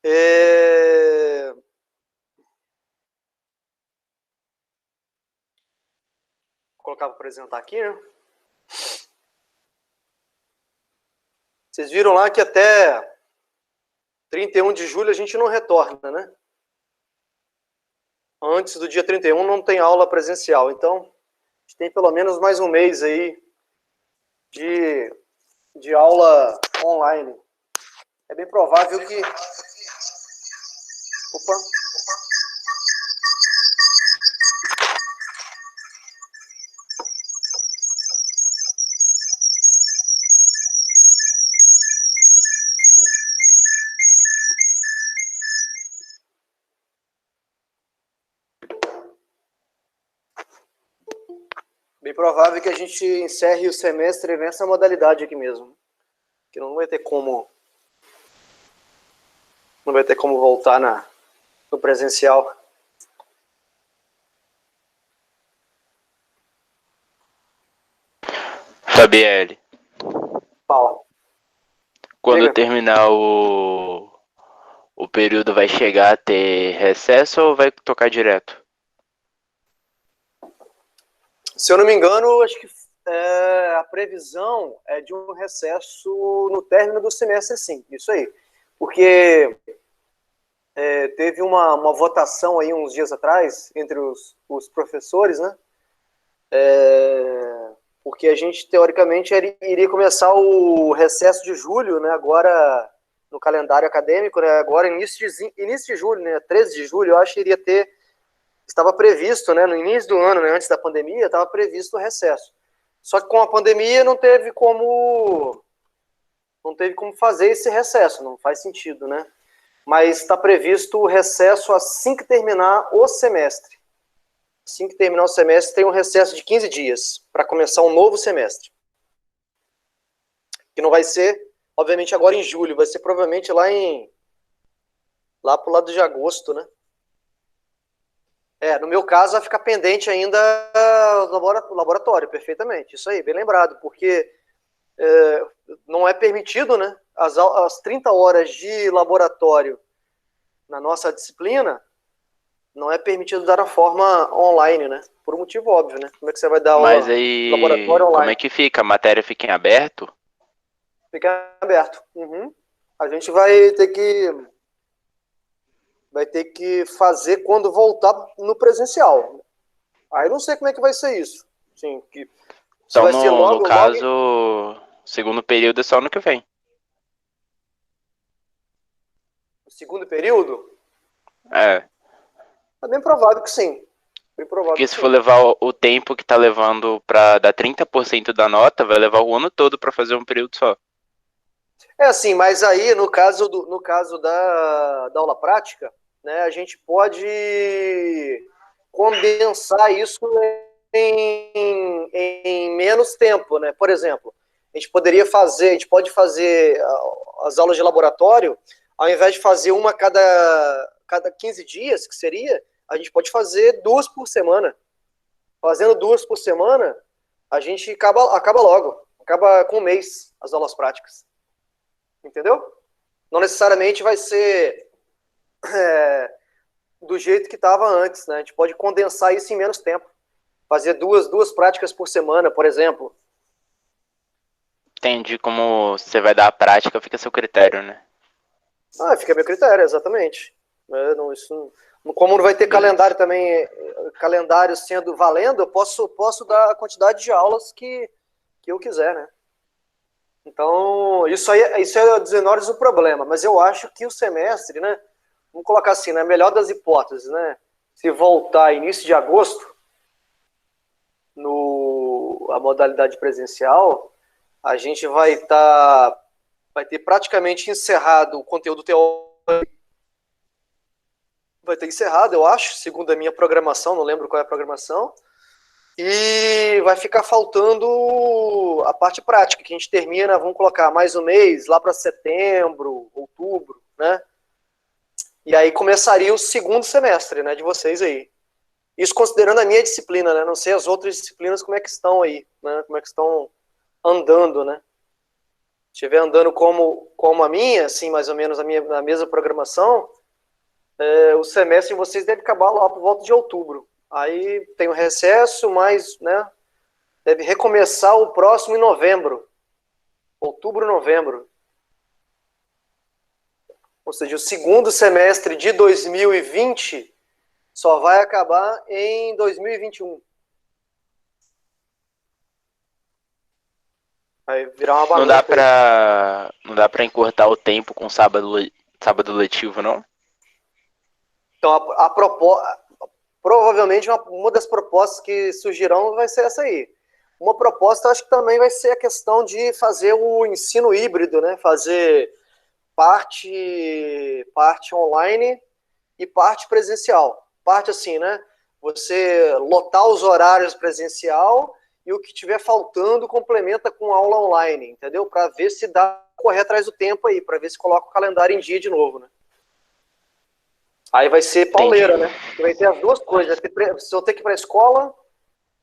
Vou colocar para apresentar aqui, né? Vocês viram lá que até 31 de julho a gente não retorna, né? Antes do dia 31 não tem aula presencial, então a gente tem pelo menos mais um mês aí de aula online. É bem provável que... Opa! Bem provável que a gente encerre o semestre nessa modalidade aqui mesmo. Que não vai ter como... Não vai ter como voltar no presencial. Fabielle, Fala. quando Diga. terminar o período vai chegar a ter recesso ou vai tocar direto? Se eu não me engano, acho que a previsão é de um recesso no término do semestre, sim. Isso aí. Porque teve uma votação aí uns dias atrás entre os professores, né? Porque a gente, teoricamente, iria começar o recesso de julho, né? Agora, no calendário acadêmico, né? Agora, início de julho, né? 13 de julho, eu acho que iria ter... Estava previsto, né? No início do ano, né? Antes da pandemia, estava previsto o recesso. Só que com a pandemia não teve como fazer esse recesso, não faz sentido, né? Mas está previsto o recesso assim que terminar o semestre. Assim que terminar o semestre, tem um recesso de 15 dias para começar um novo semestre. Que não vai ser, obviamente, agora em julho, vai ser provavelmente lá pro lado de agosto, né? No meu caso, vai ficar pendente ainda o laboratório, perfeitamente. Isso aí, bem lembrado, porque não é permitido, né? As 30 horas de laboratório na nossa disciplina, não é permitido dar a forma online, né? Por um motivo óbvio, né? Como é que você vai dar Mas aula aí, laboratório como online? é que fica? A matéria fica em aberto? Fica aberto. Uhum. A gente vai ter que fazer quando voltar no presencial. Aí eu não sei como é que vai ser isso. Sim, se Então, vai ser no logo, caso, o segundo período é só no que vem. no segundo período, É, é bem provável que sim. Bem provável porque que se for sim. levar o tempo que tá levando pra dar 30% da nota, vai levar o ano todo pra fazer um período só. É assim, mas aí no caso da aula prática, né, a gente pode condensar isso em menos tempo, né? Por exemplo, a gente pode fazer as aulas de laboratório, ao invés de fazer uma cada 15 dias, que seria, a gente pode fazer 2 por semana. Fazendo 2 por semana, a gente acaba logo, acaba com um mês as aulas práticas. Entendeu? Não necessariamente vai ser do jeito que estava antes, né? A gente pode condensar isso em menos tempo. Fazer duas práticas por semana, por exemplo. Entendi como você vai dar a prática, fica a seu critério, né? Fica a meu critério, exatamente. Não, como não vai ter Beleza. calendário também, calendário sendo valendo, eu posso dar a quantidade de aulas que eu quiser, né? Então, isso é dos menores o problema, mas eu acho que o semestre, né? Vamos colocar assim, na melhor das hipóteses, né? Se voltar início de agosto, a modalidade presencial, a gente vai ter praticamente encerrado o conteúdo teórico. Vai ter encerrado, eu acho, segundo a minha programação, não lembro qual é a programação. E vai ficar faltando a parte prática, que a gente termina, vamos colocar mais um mês, lá para setembro, outubro, né? E aí começaria o segundo semestre, né, de vocês aí. Isso considerando a minha disciplina, né? Não sei as outras disciplinas como é que estão aí, né? Como é que estão andando, né? estiver andando como a minha, assim, mais ou menos a mesma programação, o semestre de vocês deve acabar lá por volta de outubro. Aí tem o recesso, mas, né, deve recomeçar o próximo em novembro. Outubro, novembro. Ou seja, o segundo semestre de 2020 só vai acabar em 2021. Vai virar uma Não dá bagunça aí. não dá pra encurtar o tempo com sábado letivo, não? Então, provavelmente uma das propostas que surgirão vai ser essa aí. Uma proposta, acho que também vai ser a questão de fazer o ensino híbrido, né? Fazer parte online e parte presencial. Parte assim, né? Você lotar os horários presencial e o que tiver faltando complementa com aula online, entendeu? Para ver se dá correr atrás do tempo aí, para ver se coloca o calendário em dia de novo, né? Aí vai ser Entendi. pauleira, né? Vai ter as duas coisas. Vocês vão ter que ir para a escola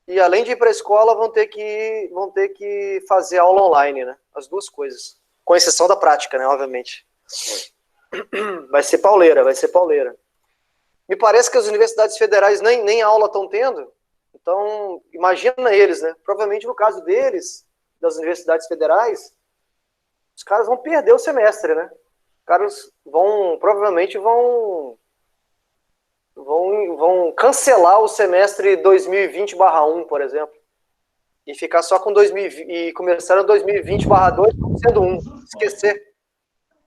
e, além de ir para a escola, vão ter que fazer aula online, né? As duas coisas. Com exceção da prática, né? Obviamente. Vai ser pauleira, vai ser pauleira. Me parece que as universidades federais nem aula estão tendo. Então, imagina eles, né? Provavelmente no caso deles, das universidades federais, os caras vão perder o semestre, né? Os caras provavelmente vão cancelar o semestre 2020/1, por exemplo, e ficar só com 2020, e começando 2020/2 sendo um. Esquecer.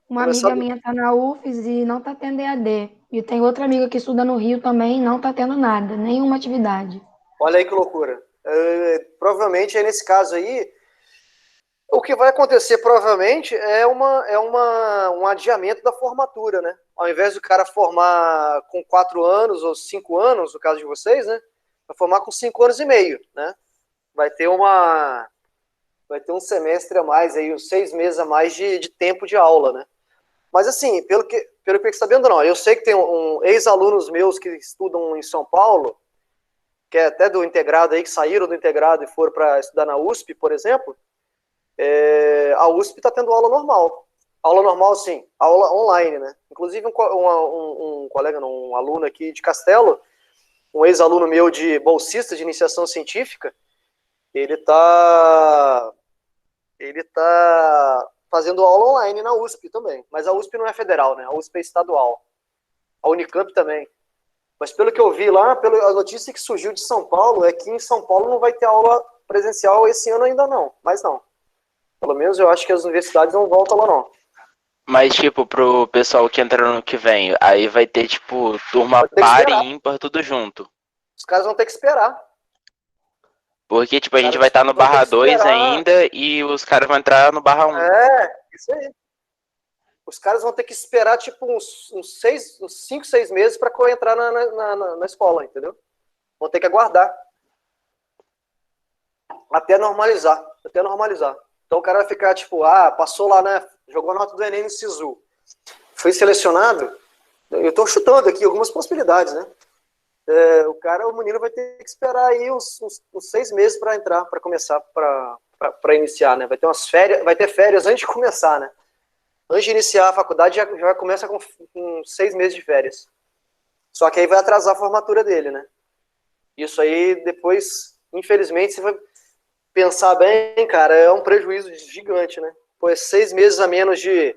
Uma amiga Começando. minha tá na UFES e não tá tendo EAD. E tem outra amiga que estuda no Rio também e não tá tendo nada, nenhuma atividade. Olha aí que loucura. Provavelmente, aí nesse caso aí, o que vai acontecer provavelmente um adiamento da formatura, né? Ao invés do cara formar com 4 anos ou 5 anos, no caso de vocês, né? Vai formar com 5 anos e meio, né? Vai ter um semestre a mais aí, uns 6 meses a mais de tempo de aula, né? Mas assim, pelo que eu fiquei sabendo, não. Eu sei que tem ex-alunos meus que estudam em São Paulo, que é até do integrado aí, que saíram do integrado e foram para estudar na USP, por exemplo. A USP está tendo aula normal. Aula normal, sim, aula online, né? Inclusive um colega, não, um aluno aqui de Castelo, um ex-aluno meu de bolsista de iniciação científica, ele tá fazendo aula online na USP também. Mas a USP não é federal, né? A USP é estadual. A Unicamp também. Mas pelo que eu vi lá, a notícia que surgiu de São Paulo é que em São Paulo não vai ter aula presencial esse ano ainda não. Mas não. Pelo menos eu acho que as universidades não voltam lá não. Mas, tipo, pro pessoal que entra no ano que vem, aí vai ter, tipo, turma par e ímpar, tudo junto. Os caras vão ter que esperar. Porque, tipo, a gente vai estar no barra 2 ainda e os caras vão entrar no barra 1. Isso aí. Os caras vão ter que esperar, tipo, uns 5, 6 meses para entrar na escola, entendeu? Vão ter que aguardar. Até normalizar. Então o cara vai ficar, tipo, passou lá, né? Jogou a nota do Enem no SISU. Foi selecionado. Eu tô chutando aqui algumas possibilidades, né? O menino vai ter que esperar aí uns 6 meses para entrar, para começar, para iniciar, né? Vai ter umas férias, vai ter férias antes de começar, né? Antes de iniciar a faculdade, já começa com 6 meses de férias. Só que aí vai atrasar a formatura dele, né? Isso aí, depois, infelizmente, você vai pensar bem, cara, é um prejuízo gigante, né? Pô, é 6 meses a menos de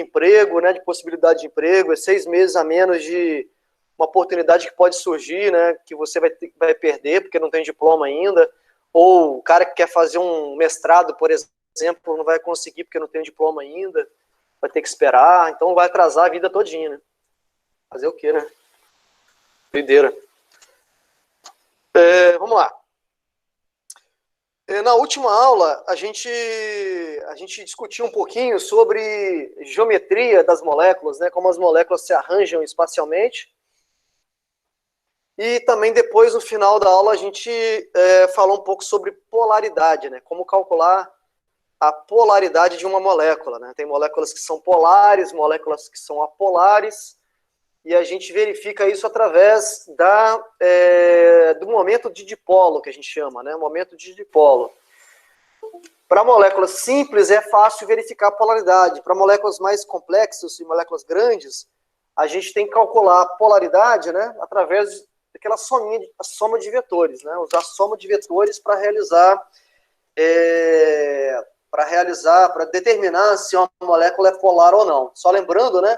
emprego, né? De possibilidade de emprego, é 6 meses a menos de uma oportunidade que pode surgir, né? Que você vai perder porque não tem diploma ainda. Ou o cara que quer fazer um mestrado, por exemplo, não vai conseguir porque não tem diploma ainda. Vai ter que esperar. Então vai atrasar a vida todinha, né? Fazer o quê, né? Doideira. Vamos lá. Na última aula, a gente discutiu um pouquinho sobre geometria das moléculas, né? Como as moléculas se arranjam espacialmente. E também depois, no final da aula, a gente falou um pouco sobre polaridade, né? Como calcular a polaridade de uma molécula, né? Tem moléculas que são polares, moléculas que são apolares, e a gente verifica isso através do momento de dipolo, que a gente chama, né? Momento de dipolo. Para moléculas simples é fácil verificar a polaridade. Para moléculas mais complexas e moléculas grandes, a gente tem que calcular a polaridade, né, através daquela a soma de vetores, né, usar a soma de vetores para para determinar se uma molécula é polar ou não. Só lembrando, né,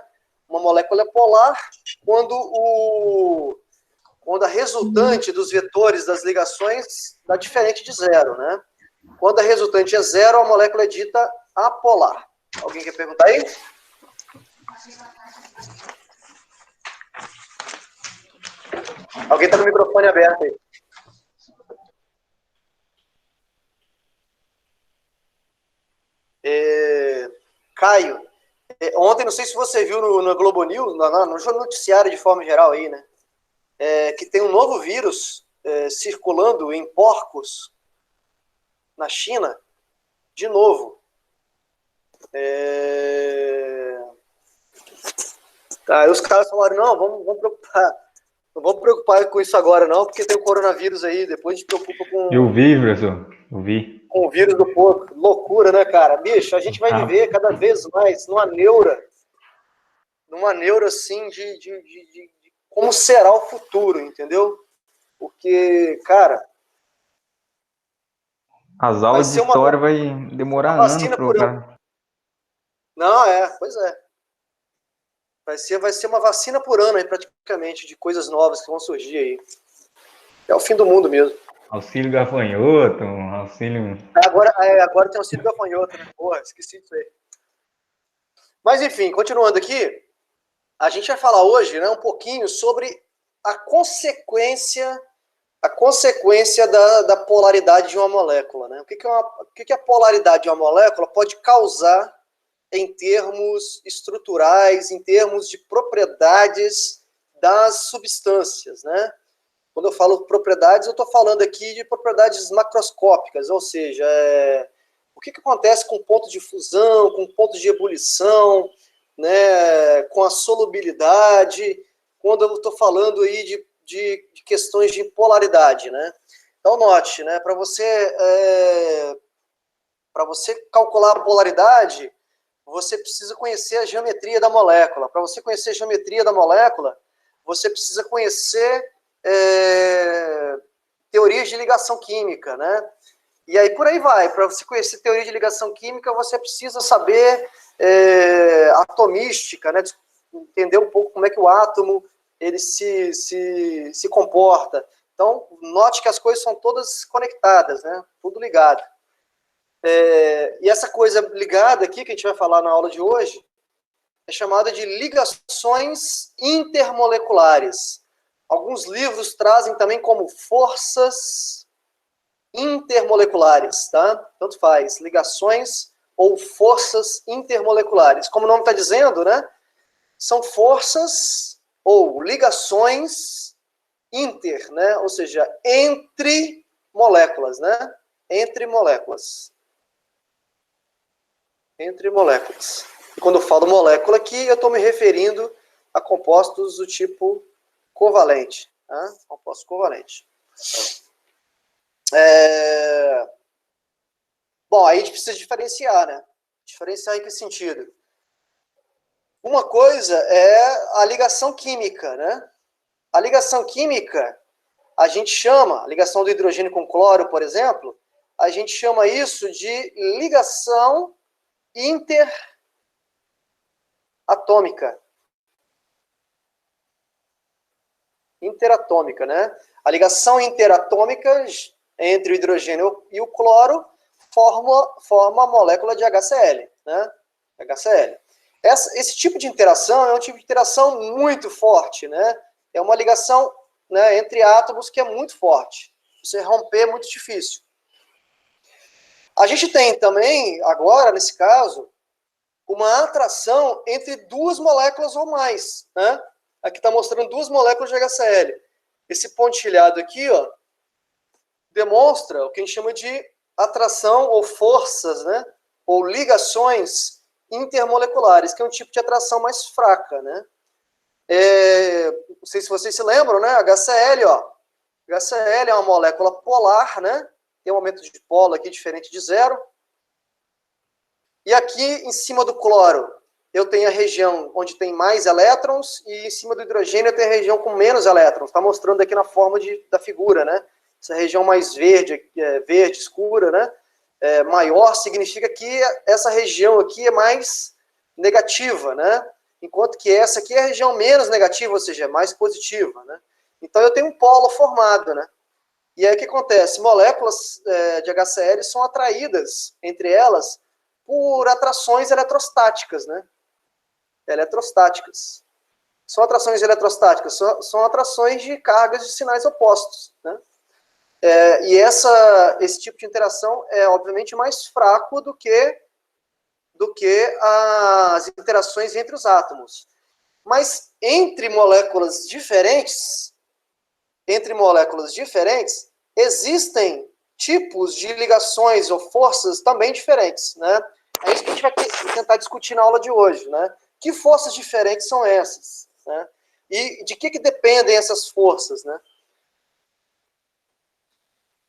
uma molécula é polar quando a resultante dos vetores das ligações dá diferente de zero, né? Quando a resultante é zero, a molécula é dita apolar. Alguém quer perguntar aí? Alguém está com o microfone aberto aí. Caio, ontem, não sei se você viu no Globo News, no noticiário de forma geral aí, né? Que tem um novo vírus circulando em porcos na China, de novo. Aí os caras falaram, não, vamos preocupar. Não vamos preocupar com isso agora, não, porque tem o coronavírus aí, depois a gente preocupa com... Eu vi, professor, eu vi. Com o vírus do porco. Loucura, né, cara? Bicho, a gente vai viver cada vez mais numa neura assim, de como será o futuro, entendeu? Porque, cara... As aulas de história vai demorar anos pro cara. Não, pois é. Vai ser uma vacina por ano aí, praticamente, de coisas novas que vão surgir aí. É o fim do mundo mesmo. Auxílio gafanhoto, auxílio... Agora tem auxílio gafanhoto, né? Porra, esqueci disso aí. Mas, enfim, continuando aqui, a gente vai falar hoje, né, um pouquinho sobre a consequência da polaridade de uma molécula, né? O que a polaridade de uma molécula pode causar em termos estruturais, em termos de propriedades das substâncias, né? Quando eu falo propriedades, eu estou falando aqui de propriedades macroscópicas, ou seja, o que acontece com o ponto de fusão, com o ponto de ebulição, né, com a solubilidade, quando eu estou falando aí de questões de polaridade, né? Então, note, né, para você calcular a polaridade, você precisa conhecer a geometria da molécula. Para você conhecer a geometria da molécula, você precisa conhecer teorias de ligação química, né? E aí por aí vai. Para você conhecer teoria de ligação química, você precisa saber atomística, né? Entender um pouco como é que o átomo ele se comporta. Então, note que as coisas são todas conectadas, né? Tudo ligado. E essa coisa ligada aqui, que a gente vai falar na aula de hoje, é chamada de ligações intermoleculares. Alguns livros trazem também como forças intermoleculares, tá? Tanto faz, ligações ou forças intermoleculares. Como o nome está dizendo, né? São forças ou ligações inter, né? Ou seja, entre moléculas, né? Entre moléculas. Entre moléculas. E quando eu falo molécula aqui, eu estou me referindo a compostos do tipo covalente. Tá? Composto covalente. Bom, aí a gente precisa diferenciar, né? Diferenciar em que sentido? Uma coisa é a ligação química, né? A ligação química, a gente chama, a ligação do hidrogênio com cloro, por exemplo, a gente chama isso de ligação interatômica. Interatômica, né? A ligação interatômica entre o hidrogênio e o cloro forma a molécula de HCl, né? HCl. Esse tipo de interação é um tipo de interação muito forte, né? É uma ligação, né, entre átomos que é muito forte. Você romper é muito difícil. A gente tem também, agora, nesse caso, uma atração entre duas moléculas ou mais, né? Aqui está mostrando duas moléculas de HCl. Esse pontilhado aqui, ó, demonstra o que a gente chama de atração ou forças, né? Ou ligações intermoleculares, que é um tipo de atração mais fraca, né? Não sei se vocês se lembram, né? HCl, ó. HCl é uma molécula polar, né? tem um aumento de polo aqui diferente de zero. E aqui, em cima do cloro, eu tenho a região onde tem mais elétrons, e em cima do hidrogênio eu tenho a região com menos elétrons. Está mostrando aqui na forma da figura, né? Essa região mais verde, verde escura, né? Maior, significa que essa região aqui é mais negativa, né? Enquanto que essa aqui é a região menos negativa, ou seja, é mais positiva, né? Então eu tenho um polo formado, né? E aí o que acontece? Moléculas de HCl são atraídas entre elas por atrações eletrostáticas, né? Eletrostáticas. São atrações eletrostáticas, são atrações de cargas de sinais opostos, né? E esse tipo de interação é, obviamente, mais fraco do que as interações entre os átomos. Mas entre moléculas diferentes, existem tipos de ligações ou forças também diferentes, né? É isso que a gente vai tentar discutir na aula de hoje, né? Que forças diferentes são essas, né? E de que dependem essas forças, né?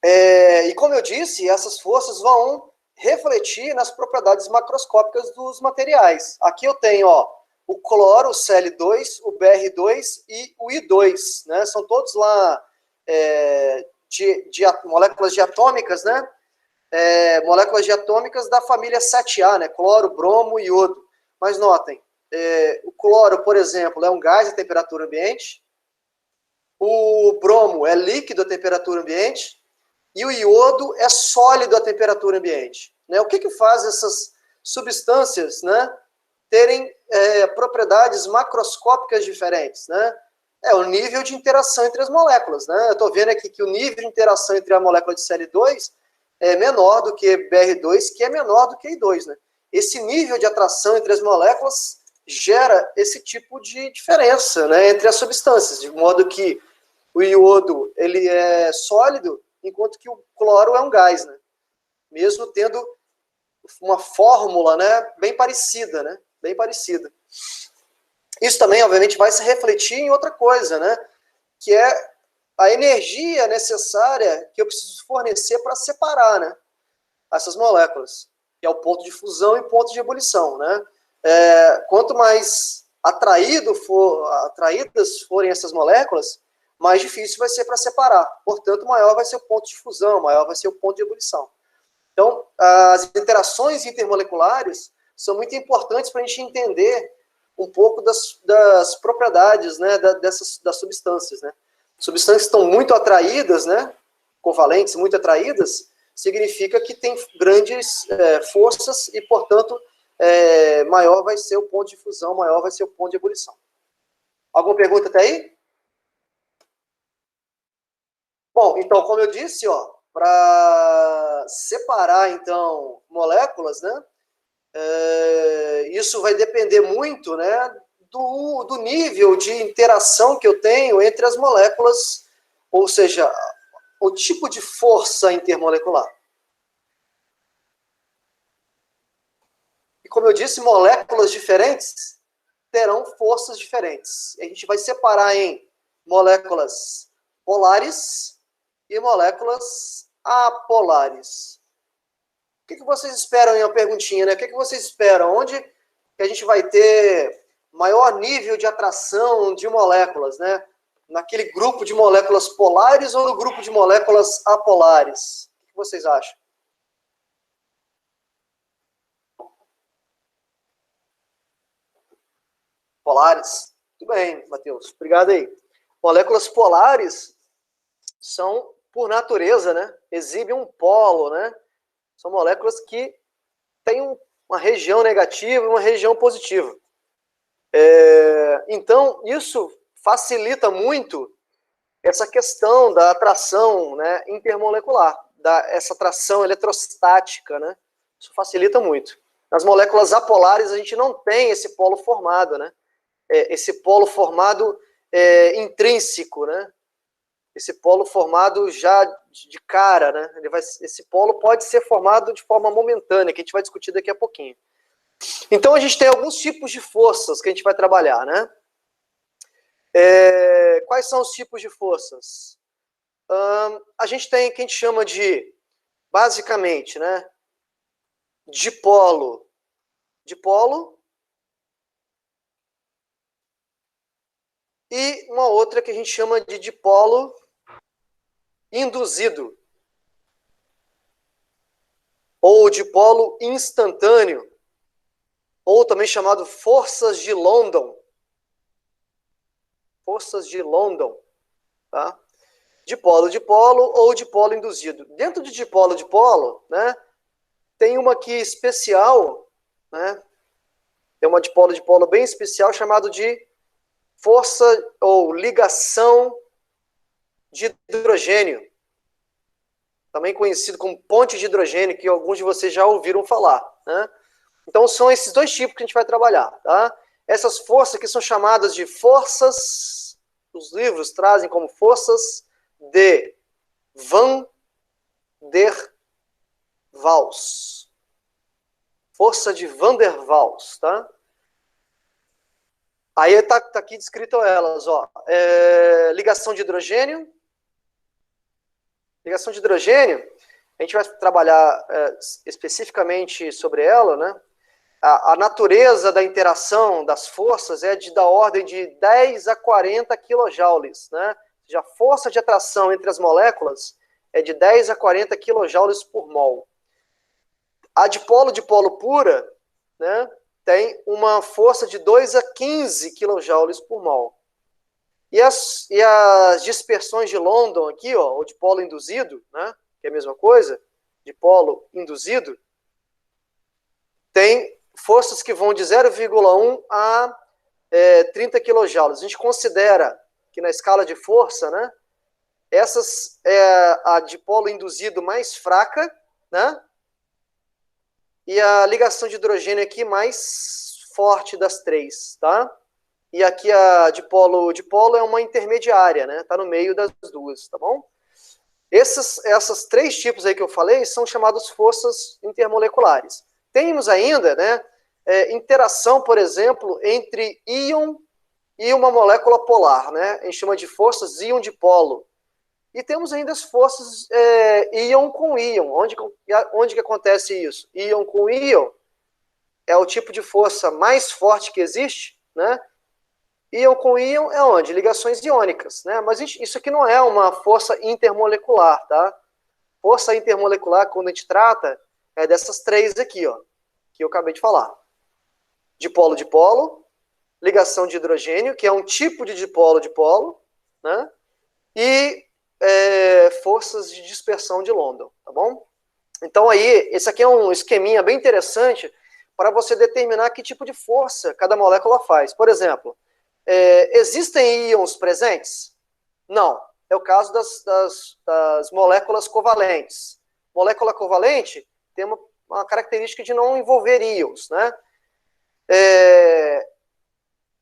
E como eu disse, essas forças vão refletir nas propriedades macroscópicas dos materiais. Aqui eu tenho, ó, o cloro, o Cl2, o Br2 e o I2, né? São todos lá moléculas diatômicas, né? Moléculas diatômicas da família 7A, né? Cloro, bromo e iodo. Mas notem, o cloro, por exemplo, é um gás a temperatura ambiente, o bromo é líquido a temperatura ambiente, e o iodo é sólido à temperatura ambiente, né? O que faz essas substâncias, né, terem propriedades macroscópicas diferentes, né? É o nível de interação entre as moléculas, né? Eu estou vendo aqui que o nível de interação entre a molécula de Cl2 é menor do que Br2, que é menor do que I2, né? Esse nível de atração entre as moléculas gera esse tipo de diferença, né, entre as substâncias, de modo que o iodo ele é sólido, enquanto que o cloro é um gás, né? Mesmo tendo uma fórmula, né, bem parecida, né? Bem parecida. Isso também, obviamente, vai se refletir em outra coisa, né? Que é a energia necessária que eu preciso fornecer para separar, né, essas moléculas, que é o ponto de fusão e ponto de ebulição, né? Quanto mais atraídas forem essas moléculas, mais difícil vai ser para separar. Portanto, maior vai ser o ponto de fusão, maior vai ser o ponto de ebulição. Então, as interações intermoleculares são muito importantes para a gente entender um pouco das propriedades, né, das substâncias, né? Substâncias que estão muito atraídas, né, covalentes, muito atraídas, significa que tem grandes forças e, portanto, maior vai ser o ponto de fusão, maior vai ser o ponto de ebulição. Alguma pergunta até aí? Bom, então, como eu disse, ó, para separar, então, moléculas, né, isso vai depender muito, né, do nível de interação que eu tenho entre as moléculas, ou seja, o tipo de força intermolecular. E como eu disse, moléculas diferentes terão forças diferentes. A gente vai separar em moléculas polares e moléculas apolares. O que vocês esperam, em uma perguntinha, né? O que vocês esperam? Onde que a gente vai ter maior nível de atração de moléculas, né? Naquele grupo de moléculas polares ou no grupo de moléculas apolares? O que vocês acham? Polares? Muito bem, Matheus. Obrigado aí. Moléculas polares são, por natureza, né, exibem um polo, né? São moléculas que têm uma região negativa e uma região positiva. Então, isso facilita muito essa questão da atração, né, intermolecular, essa atração eletrostática, né? Isso facilita muito. Nas moléculas apolares, a gente não tem esse polo formado, né? Esse polo formado intrínseco, né? Esse polo formado já de cara, né? Esse polo pode ser formado de forma momentânea, que a gente vai discutir daqui a pouquinho. Então, a gente tem alguns tipos de forças que a gente vai trabalhar, né? Quais são os tipos de forças? A gente tem o que a gente chama de basicamente, né? Dipolo, dipolo, e uma outra que a gente chama de dipolo induzido, ou dipolo instantâneo, ou também chamado forças de London. Forças de London, tá? Dipolo, dipolo ou dipolo induzido. Dentro de dipolo, dipolo, né, tem uma aqui especial, né? Tem uma dipolo, dipolo bem especial chamado de força ou ligação de hidrogênio, também conhecido como ponte de hidrogênio, que alguns de vocês já ouviram falar, né? Então são esses dois tipos que a gente vai trabalhar, tá? Essas forças aqui são chamadas de forças, os livros trazem como forças de Van der Waals. Força de Van der Waals, tá? Aí tá aqui descrito elas, ó. Ligação de hidrogênio. Ligação de hidrogênio, a gente vai trabalhar especificamente sobre ela, né? A natureza da interação das forças é da ordem de 10 a 40 quilojoules, né? Ou seja, a força de atração entre as moléculas é de 10 a 40 quilojoules por mol. A dipolo pura, né, tem uma força de 2 a 15 quilojoules por mol. E as dispersões de London aqui, ó, o dipolo induzido, né, que é a mesma coisa, dipolo induzido, tem forças que vão de 0,1 a 30 quilojoules. A gente considera que na escala de força, né, essas é a dipolo induzido mais fraca, né, e a ligação de hidrogênio aqui mais forte das três, tá? E aqui a dipolo é uma intermediária, né? Tá no meio das duas, tá bom? Essas três tipos aí que eu falei são chamadas forças intermoleculares. Temos ainda, né, interação, por exemplo, entre íon e uma molécula polar, né? A gente chama de forças íon-dipolo. E temos ainda as forças íon com íon. Onde que acontece isso? Íon com íon é o tipo de força mais forte que existe, né? Íon com íon é onde? Ligações iônicas, né? Mas isso aqui não é uma força intermolecular, tá? Força intermolecular, quando a gente trata, é dessas três aqui, ó, que eu acabei de falar. Dipolo-dipolo, ligação de hidrogênio, que é um tipo de dipolo-dipolo, né? E forças de dispersão de London, tá bom? Então aí, esse aqui é um esqueminha bem interessante para você determinar que tipo de força cada molécula faz. Por exemplo, existem íons presentes? Não. É o caso das moléculas covalentes. Molécula covalente tem uma característica de não envolver íons, né?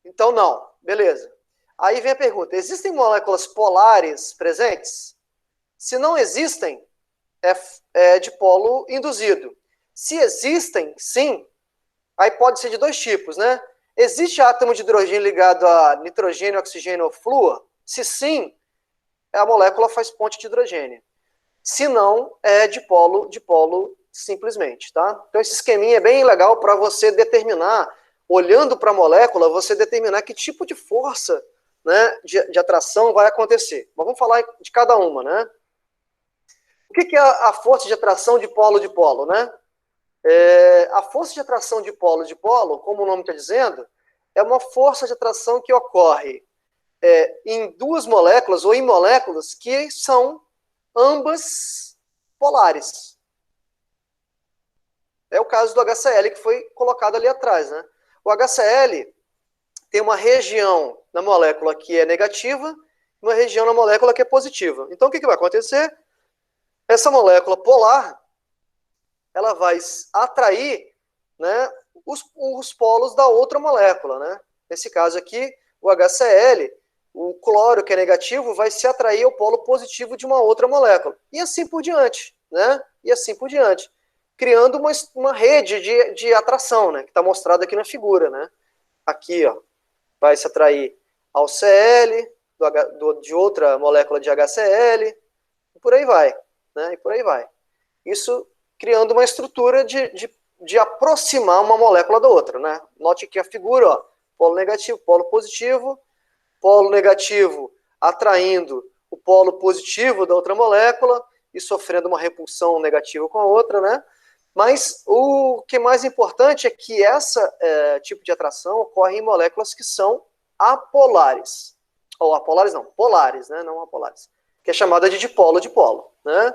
Então, não. Beleza. Aí vem a pergunta, existem moléculas polares presentes? Se não existem, é dipolo induzido. Se existem, sim, aí pode ser de dois tipos, né? Existe átomo de hidrogênio ligado a nitrogênio, oxigênio ou flúor? Se sim, a molécula faz ponte de hidrogênio. Se não, é dipolo simplesmente, tá? Então esse esqueminha é bem legal para você determinar, olhando para a molécula, você determinar que tipo de força, né, de atração vai acontecer. Mas vamos falar de cada uma, né? O que é a força de atração de polo, né? A força de atração de polo, como o nome está dizendo, é uma força de atração que ocorre em duas moléculas ou em moléculas que são ambas polares. É o caso do HCl que foi colocado ali atrás, né? O HCl tem uma região na molécula que é negativa e uma região na molécula que é positiva. Então, o que vai acontecer? Essa molécula polar, ela vai atrair, né, os polos da outra molécula, né? Nesse caso aqui, o HCl, o cloro, que é negativo, vai se atrair ao polo positivo de uma outra molécula. E assim por diante, né? E assim por diante. Criando uma rede de atração, né? Que está mostrado aqui na figura, né? Aqui, ó, vai se atrair ao Cl, de outra molécula de HCl, e por aí vai, né? E por aí vai. Isso criando uma estrutura de aproximar uma molécula da outra, né? Note que a figura, ó, polo negativo, polo negativo atraindo o polo positivo da outra molécula e sofrendo uma repulsão negativa com a outra, né? Mas o que é mais importante é que esse tipo de atração ocorre em moléculas que são apolares. Ou apolares não, polares, né? Não apolares. Que é chamada de dipolo-dipolo, né?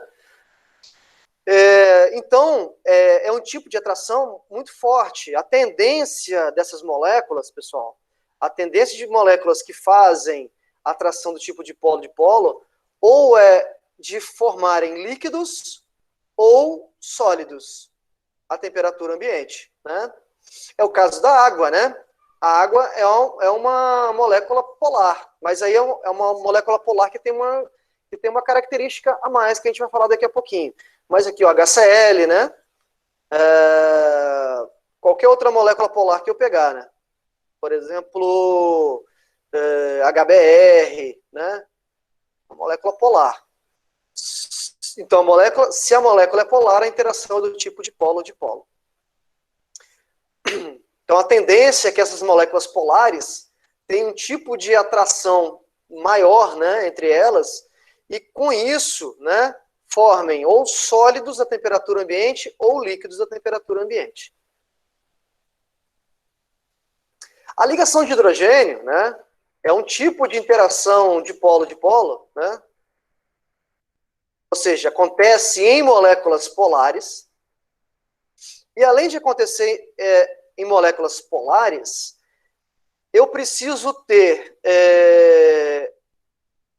Então, é um tipo de atração muito forte. A tendência dessas moléculas, pessoal, a tendência de moléculas que fazem atração do tipo dipolo-dipolo, ou é de formarem líquidos ou sólidos à temperatura ambiente, né? É o caso da água, né? A água é uma molécula polar, mas aí é uma molécula polar que tem uma característica a mais que a gente vai falar daqui a pouquinho. Mas aqui, o HCl, né? Qualquer outra molécula polar que eu pegar, né? Por exemplo, HBr, né? Uma molécula polar. Então, se a molécula é polar, a interação é do tipo dipolo-dipolo. Então, a tendência é que essas moléculas polares tenham um tipo de atração maior, né, entre elas, e com isso, né, formem ou sólidos à temperatura ambiente ou líquidos à temperatura ambiente. A ligação de hidrogênio, né, é um tipo de interação dipolo-dipolo, né, ou seja, acontece em moléculas polares, e além de acontecer em moléculas polares, eu preciso ter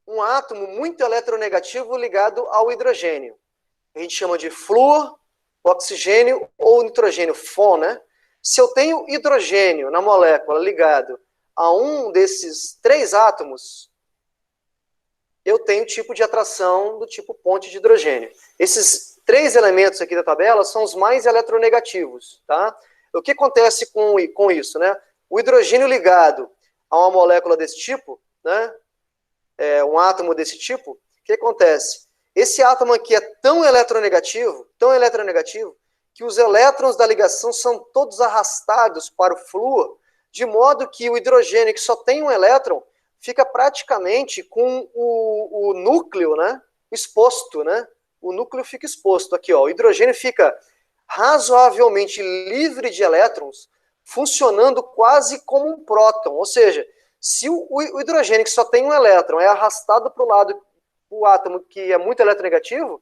um átomo muito eletronegativo ligado ao hidrogênio. A gente chama de flúor, oxigênio ou nitrogênio, FON, né? Se eu tenho hidrogênio na molécula ligado a um desses 3 átomos, eu tenho tipo de atração do tipo ponte de hidrogênio. Esses 3 elementos aqui da tabela são os mais eletronegativos, tá? O que acontece com isso, né? O hidrogênio ligado a uma molécula desse tipo, né? Um átomo desse tipo, o que acontece? Esse átomo aqui é tão eletronegativo, que os elétrons da ligação são todos arrastados para o flúor, de modo que o hidrogênio, que só tem um elétron, fica praticamente com o núcleo, né, exposto, né? O núcleo fica exposto aqui, ó. O hidrogênio fica razoavelmente livre de elétrons, funcionando quase como um próton. Ou seja, se o hidrogênio que só tem um elétron é arrastado para o lado do átomo que é muito eletronegativo,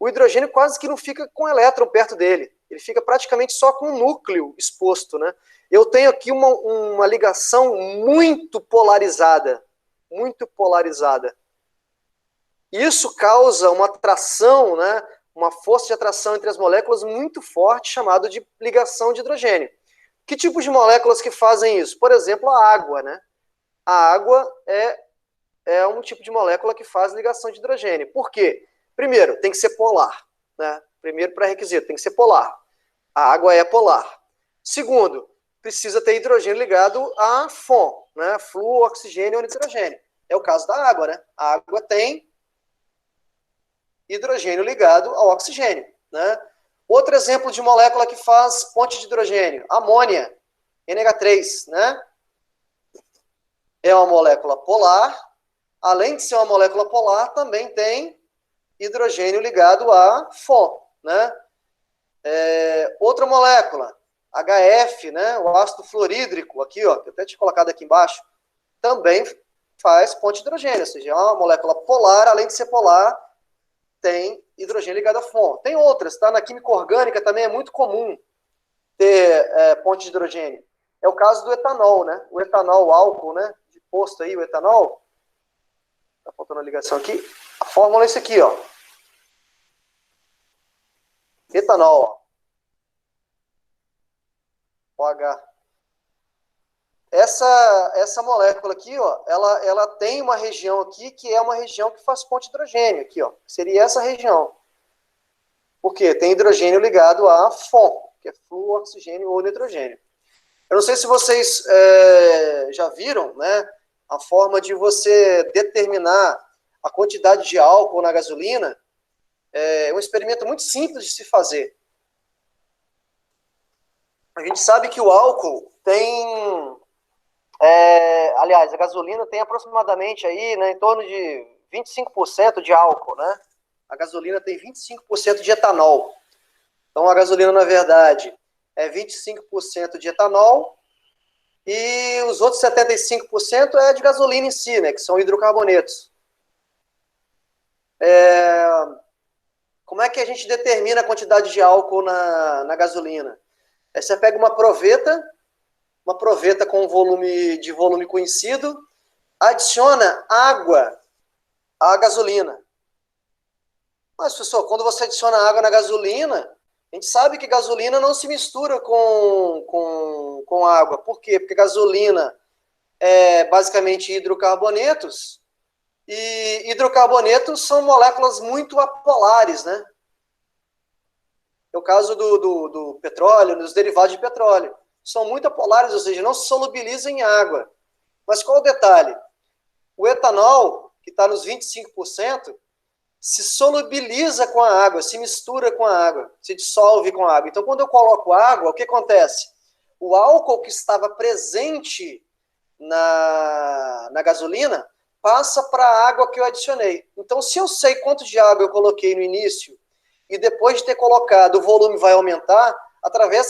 o hidrogênio quase que não fica com elétron perto dele. Ele fica praticamente só com o núcleo exposto, né? Eu tenho aqui uma ligação muito polarizada. Muito polarizada. Isso causa uma atração, né? Uma força de atração entre as moléculas muito forte, chamado de ligação de hidrogênio. Que tipos de moléculas que fazem isso? Por exemplo, a água, né? A água é um tipo de molécula que faz ligação de hidrogênio. Por quê? Primeiro, tem que ser polar, né? Primeiro pré-requisito, tem que ser polar. A água é polar. Segundo, precisa ter hidrogênio ligado a FON, né? Flúor, oxigênio ou nitrogênio. É o caso da água, né? A água tem hidrogênio ligado ao oxigênio, né? Outro exemplo de molécula que faz ponte de hidrogênio, amônia, NH3, né? É uma molécula polar. Além de ser uma molécula polar, também tem hidrogênio ligado a FON, né? Outra molécula, HF, né? O ácido fluorídrico, aqui, ó, eu até tinha colocado aqui embaixo, também faz ponte de hidrogênio, ou seja, é uma molécula polar, além de ser polar, tem hidrogênio ligado a FON. Tem outras, tá? Na química orgânica também é muito comum ter ponte de hidrogênio. É o caso do etanol, né? O etanol, o álcool, né? De posto aí, o etanol. Tá faltando a ligação aqui. A fórmula é isso aqui, ó. Etanol, ó. OH. Essa molécula aqui, ó, ela tem uma região aqui que é uma região que faz ponte de hidrogênio aqui, ó. Seria essa região. Por quê? Tem hidrogênio ligado a FON, que é flúor, oxigênio ou nitrogênio. Eu não sei se vocês já viram, né, a forma de você determinar a quantidade de álcool na gasolina É um experimento muito simples de se fazer. A gente sabe que o álcool tem... aliás, a gasolina tem aproximadamente aí, né, em torno de 25% de álcool, né? A gasolina tem 25% de etanol. Então, a gasolina, na verdade, é 25% de etanol e os outros 75% é de gasolina em si, né, que são hidrocarbonetos. Como é que a gente determina a quantidade de álcool na gasolina? Você pega uma proveta com um volume conhecido, adiciona água à gasolina. Mas, professor, quando você adiciona água na gasolina, a gente sabe que gasolina não se mistura com água. Por quê? Porque gasolina é basicamente hidrocarbonetos, e hidrocarbonetos são moléculas muito apolares, né? É o caso do petróleo, dos derivados de petróleo. São muito apolares, ou seja, não se solubilizam em água. Mas qual o detalhe? O etanol, que está nos 25%, se solubiliza com a água, se mistura com a água, se dissolve com a água. Então, quando eu coloco água, o que acontece? O álcool que estava presente na gasolina passa para a água que eu adicionei. Então, se eu sei quanto de água eu coloquei no início e depois de ter colocado o volume vai aumentar, através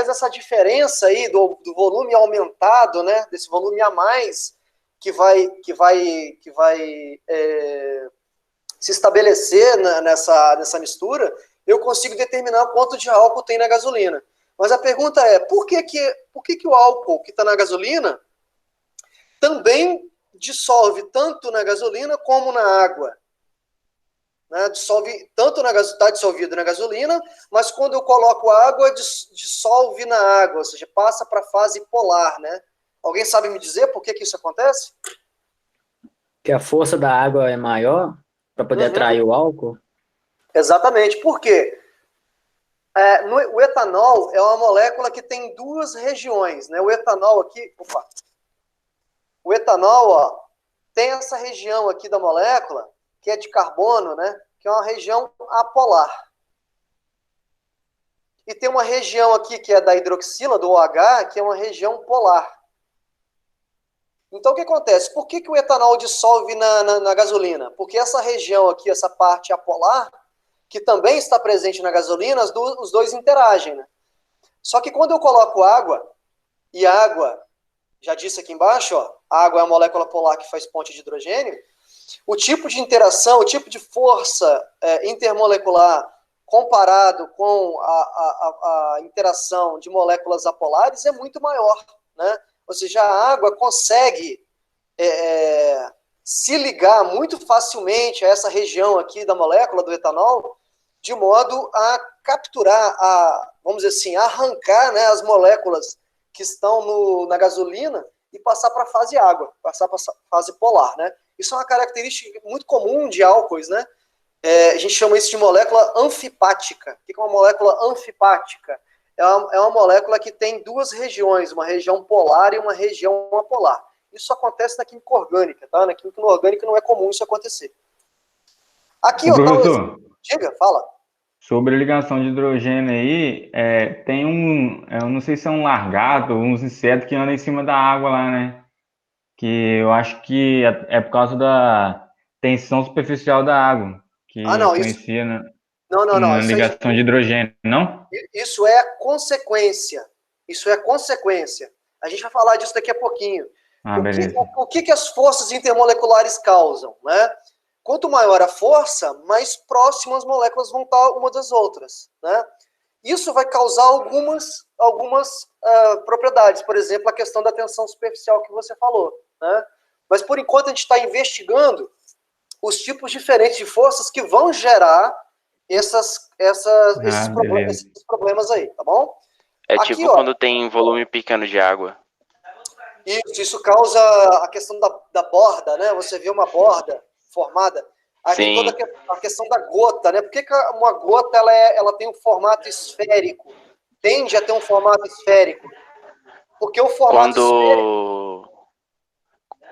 dessa diferença aí do volume aumentado, né, desse volume a mais que vai se estabelecer nessa mistura, eu consigo determinar quanto de álcool tem na gasolina. Mas a pergunta é, por que o álcool que está na gasolina também dissolve tanto na gasolina como na água? Né? Está dissolvido na gasolina, mas quando eu coloco água, dissolve na água, ou seja, passa para a fase polar, né? Alguém sabe me dizer por que isso acontece? Que a força da água é maior para poder atrair o álcool? Exatamente. Por quê? O etanol é uma molécula que tem duas regiões, né? O etanol aqui, o etanol, ó, tem essa região aqui da molécula que é de carbono, né? Que é uma região apolar. E tem uma região aqui que é da hidroxila, do OH, que é uma região polar. Então, o que acontece? Por que o etanol dissolve na gasolina? Porque essa região aqui, essa parte apolar, que também está presente na gasolina, os dois interagem, né? Só que quando eu coloco água, e a água, já disse aqui embaixo, ó, a água é a molécula polar que faz ponte de hidrogênio, o tipo de interação, o tipo de força intermolecular comparado com a interação de moléculas apolares é muito maior, né? Ou seja, a água consegue se ligar muito facilmente a essa região aqui da molécula do etanol, de modo a capturar, vamos dizer assim, arrancar, né, as moléculas que estão na gasolina e passar para a fase água, passar para a fase polar, né? Isso é uma característica muito comum de álcoois, né? A gente chama isso de molécula anfipática. O que é uma molécula anfipática? É uma molécula que tem duas regiões, uma região polar e uma região apolar. Isso acontece na química orgânica, tá? Na química inorgânica não é comum isso acontecer. Aqui, ó, professor, diga, fala. Sobre a ligação de hidrogênio aí, tem eu não sei se é um lagarto, uns insetos que andam em cima da água lá, né? Que eu acho que é por causa da tensão superficial da água, que não, influencia não, na ligação de hidrogênio, não? Isso é consequência. Isso é consequência. A gente vai falar disso daqui a pouquinho. Beleza. O que as forças intermoleculares causam, né? Quanto maior a força, mais próximas as moléculas vão estar uma das outras, né? Isso vai causar algumas propriedades, por exemplo, a questão da tensão superficial que você falou, né? Mas, por enquanto, a gente está investigando os tipos diferentes de forças que vão gerar esses problemas aí, tá bom? É aqui, tipo quando tem volume pequeno de água. Isso causa a questão da borda, né? Você vê uma borda formada. Aí tem toda a questão da gota, né? Por que uma gota ela tem um formato esférico? Tende a ter um formato esférico. Porque o formato esférico...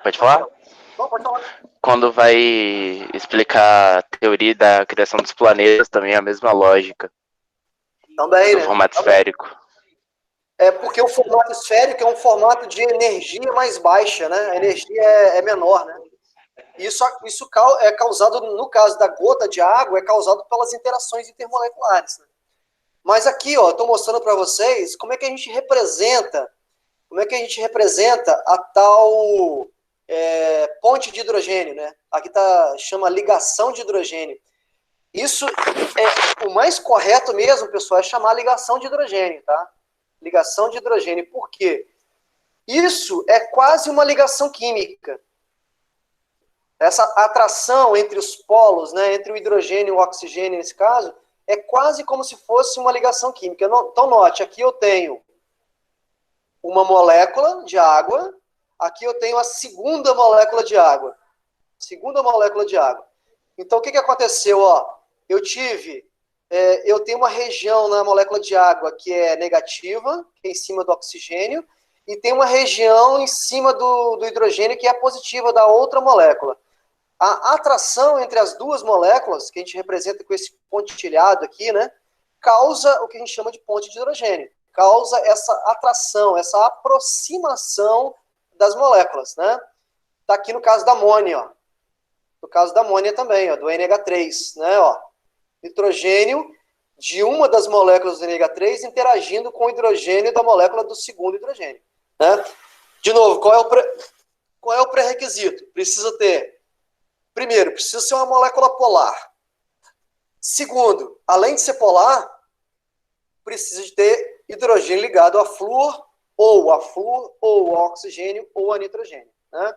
Pode falar? Não, pode falar. quando vai explicar a teoria da criação dos planetas, também é a mesma lógica. Também, Do né? formato esférico. É porque o formato esférico é um formato de energia mais baixa, né? A energia é menor, né? Isso é causado, no caso da gota de água, é causado pelas interações intermoleculares, né? Mas aqui, ó, eu estou mostrando para vocês como é que a gente representa a tal ponte de hidrogênio, né? Aqui chama ligação de hidrogênio. Isso o mais correto mesmo, pessoal, é chamar ligação de hidrogênio, tá? Ligação de hidrogênio. Por quê? Isso é quase uma ligação química. Essa atração entre os polos, né, entre o hidrogênio e o oxigênio, nesse caso, é quase como se fosse uma ligação química. Então, note, aqui eu tenho uma molécula de água, aqui eu tenho a segunda molécula de água. Segunda molécula de água. Então, o que aconteceu? Ó, eu tenho uma região na molécula de água que é negativa, que é em cima do oxigênio, e tem uma região em cima do hidrogênio que é positiva da outra molécula. A atração entre as duas moléculas, que a gente representa com esse pontilhado aqui, né, causa o que a gente chama de ponte de hidrogênio. Causa essa atração, essa aproximação das moléculas, né? Tá aqui no caso da amônia, ó. No caso da amônia também, ó, do NH3, né, ó. Nitrogênio de uma das moléculas do NH3 interagindo com o hidrogênio da molécula do segundo hidrogênio, né? De novo, qual é o pré-requisito? Primeiro, precisa ser uma molécula polar. Segundo, além de ser polar, precisa de ter hidrogênio ligado a flúor, ou a oxigênio, ou a nitrogênio, né?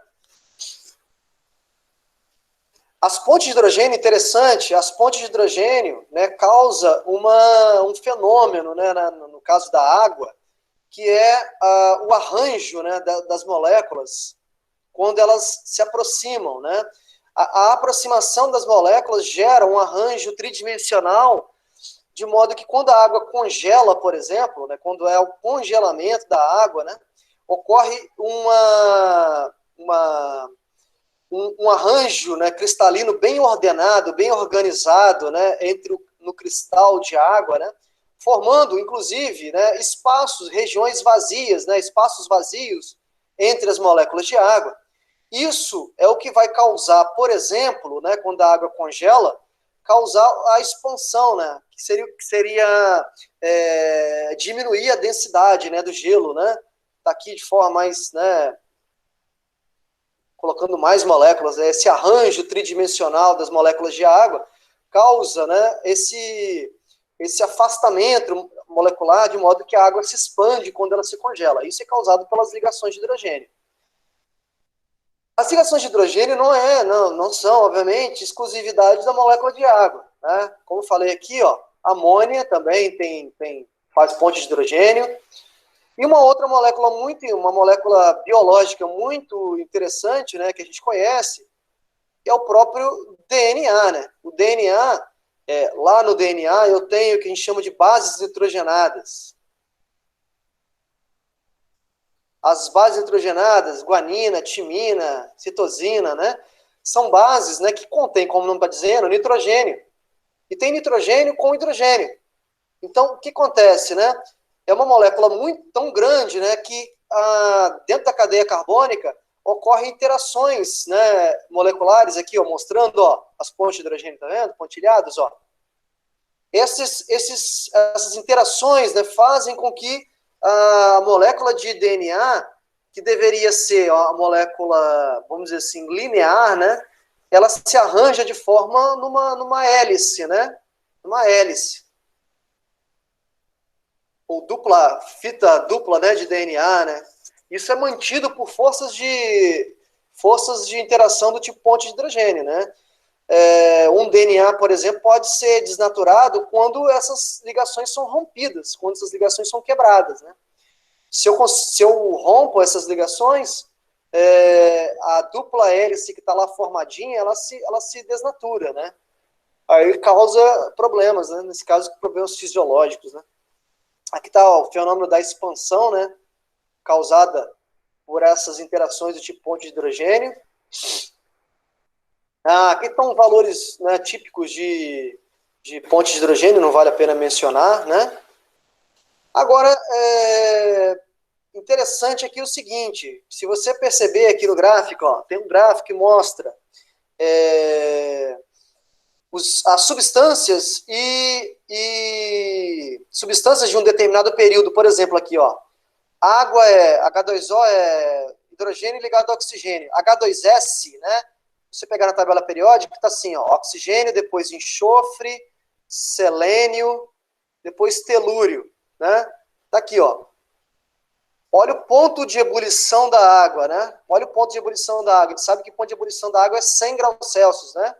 As pontes de hidrogênio, interessante, as pontes de hidrogênio, né, causa um fenômeno, né, no caso da água, que é o arranjo, né, das moléculas quando elas se aproximam, né? A aproximação das moléculas gera um arranjo tridimensional, de modo que quando a água congela, por exemplo, né, quando é o congelamento da água, né, ocorre um arranjo, né, cristalino bem ordenado, bem organizado, né, no cristal de água, né, formando, inclusive, né, espaços, regiões vazias, né, espaços vazios entre as moléculas de água. Isso é o que vai causar, por exemplo, né, quando a água congela, causar a expansão, né, que seria diminuir a densidade, né, do gelo, né, tá aqui de forma mais, né, colocando mais moléculas, né, esse arranjo tridimensional das moléculas de água causa, né, esse afastamento molecular, de modo que a água se expande quando ela se congela. Isso é causado pelas ligações de hidrogênio. As ligações de hidrogênio não são, obviamente, exclusividade da molécula de água, né? Como eu falei aqui, ó, amônia também faz ponte de hidrogênio. E uma outra molécula uma molécula biológica muito interessante, né, que a gente conhece, é o próprio DNA, né? O DNA, lá no DNA eu tenho o que a gente chama de bases nitrogenadas. As bases nitrogenadas, guanina, timina, citosina, né, são bases, né, que contêm, como o nome está dizendo, nitrogênio. E tem nitrogênio com hidrogênio. Então, o que acontece, né? É uma molécula tão grande, né, que dentro da cadeia carbônica ocorrem interações, né, moleculares aqui, ó, mostrando, ó, as pontes de hidrogênio, tá vendo? Pontilhados, ó. Essas interações, né, fazem com que a molécula de DNA, que deveria ser a molécula, vamos dizer assim, linear, né, ela se arranja de forma numa hélice, né? Numa hélice. Ou fita dupla, né, de DNA, né? Isso é mantido por forças de interação do tipo ponte de hidrogênio, né? Um DNA, por exemplo, pode ser desnaturado quando essas ligações são rompidas, quando essas ligações são quebradas, né? Se eu rompo essas ligações, a dupla hélice que está lá formadinha, ela se desnatura, né? Aí causa problemas, né? Nesse caso, problemas fisiológicos, né? Aqui está o fenômeno da expansão, né, causada por essas interações do tipo ponte de hidrogênio. Aqui estão valores, né, típicos de ponte de hidrogênio, não vale a pena mencionar, né? Agora, interessante aqui o seguinte, se você perceber aqui no gráfico, ó, tem um gráfico que mostra as substâncias e substâncias de um determinado período, por exemplo, aqui, ó, água H2O é hidrogênio ligado ao oxigênio, H2S, né? Se você pegar na tabela periódica, está assim, ó, oxigênio, depois enxofre, selênio, depois telúrio, né? Tá aqui, ó. Olha o ponto de ebulição da água, né? Olha o ponto de ebulição da água. A gente sabe que o ponto de ebulição da água é 100 graus Celsius, né?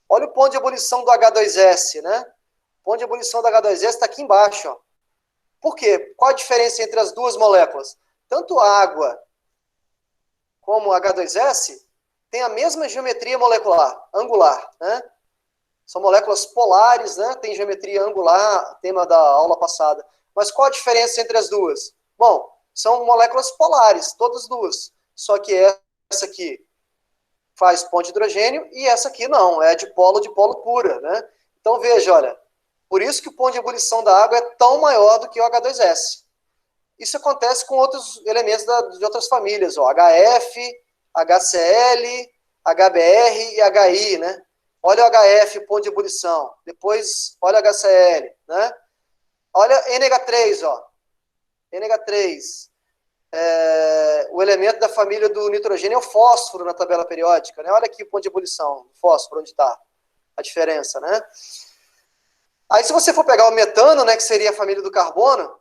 Olha o ponto de ebulição do H2S, né? O ponto de ebulição do H2S está aqui embaixo, ó. Por quê? Qual a diferença entre as duas moléculas? Tanto a água como H2S tem a mesma geometria molecular, angular, né? São moléculas polares, né? Tem geometria angular, tema da aula passada. Mas qual a diferença entre as duas? Bom, são moléculas polares, todas duas. Só que essa aqui faz ponte de hidrogênio e essa aqui não, é de polo pura, né? Então veja, olha, por isso que o ponto de ebulição da água é tão maior do que o H2S. Isso acontece com outros elementos de outras famílias, ó, HF, HCl, HBr e HI, né? Olha o HF, ponto de ebulição. Depois, olha o HCl, né? Olha NH3, ó. NH3. O elemento da família do nitrogênio é o fósforo na tabela periódica, né? Olha aqui o ponto de ebulição, o fósforo, onde está a diferença, né? Aí, se você for pegar o metano, né, que seria a família do carbono,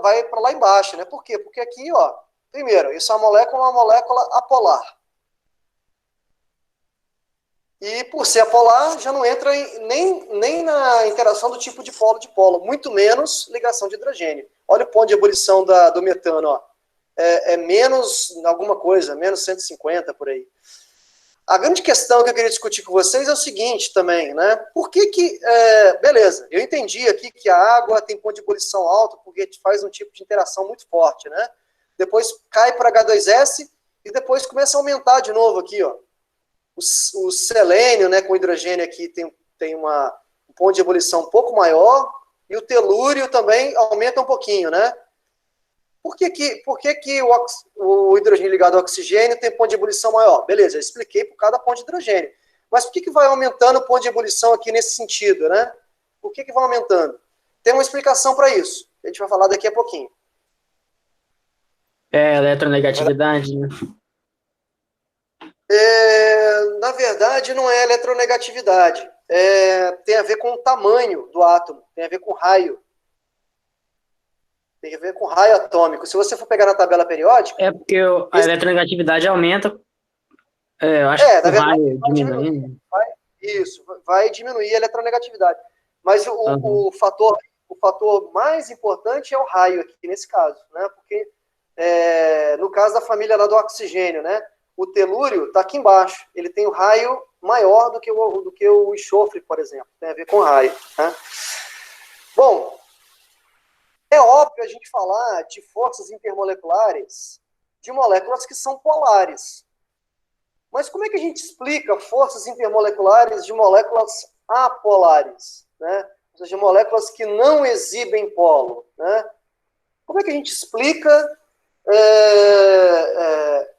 vai para lá embaixo, né? Por quê? Porque aqui, ó, primeiro, isso é uma molécula apolar. E por ser apolar, já não entra nem na interação do tipo de polo, muito menos ligação de hidrogênio. Olha o ponto de ebulição do metano, ó. É menos alguma coisa, menos 150 por aí. A grande questão que eu queria discutir com vocês é o seguinte também, né? Por que beleza, eu entendi aqui que a água tem ponto de ebulição alto porque faz um tipo de interação muito forte, né? Depois cai para H2S e depois começa a aumentar de novo aqui, ó. O selênio, né, com hidrogênio aqui tem um ponto de ebulição um pouco maior e o telúrio também aumenta um pouquinho, né? Por que o hidrogênio ligado ao oxigênio tem ponto de ebulição maior? Beleza, eu expliquei por cada ponto de hidrogênio. Mas por que vai aumentando o ponto de ebulição aqui nesse sentido, né? Por que vai aumentando? Tem uma explicação para isso. A gente vai falar daqui a pouquinho. Eletronegatividade, né? Na verdade, não é eletronegatividade. Tem a ver com o tamanho do átomo, tem a ver com raio. Tem a ver com raio atômico. Se você for pegar na tabela periódica... É porque a eletronegatividade aumenta, eu acho que o raio diminuindo. Vai diminuir a eletronegatividade. Mas o fator mais importante é o raio aqui, nesse caso, né? Porque no caso da família lá do oxigênio, né? O telúrio está aqui embaixo. Ele tem o raio maior do que o enxofre, por exemplo. Tem a ver com raio, né? Bom, é óbvio a gente falar de forças intermoleculares de moléculas que são polares. Mas como é que a gente explica forças intermoleculares de moléculas apolares, né? Ou seja, moléculas que não exibem polo, né? Como é que a gente explica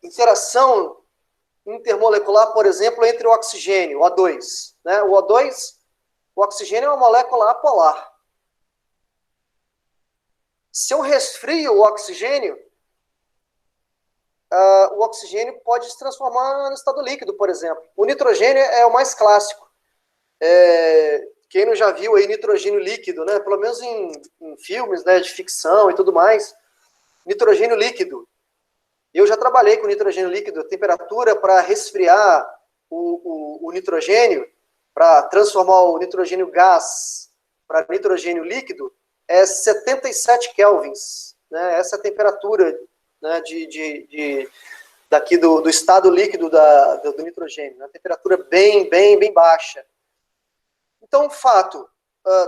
interação intermolecular, por exemplo, entre o oxigênio, o O2, né? O oxigênio é uma molécula apolar. Se eu resfrio o oxigênio pode se transformar no estado líquido, por exemplo. O nitrogênio é o mais clássico. Quem não já viu aí nitrogênio líquido, né? Pelo menos em filmes, né, de ficção e tudo mais. Nitrogênio líquido. Eu já trabalhei com nitrogênio líquido. A temperatura para resfriar o nitrogênio, para transformar o nitrogênio gás para nitrogênio líquido, é 77 kelvins, né? Essa é a temperatura, né, daqui do estado líquido do nitrogênio, né? Temperatura bem baixa. Então, fato,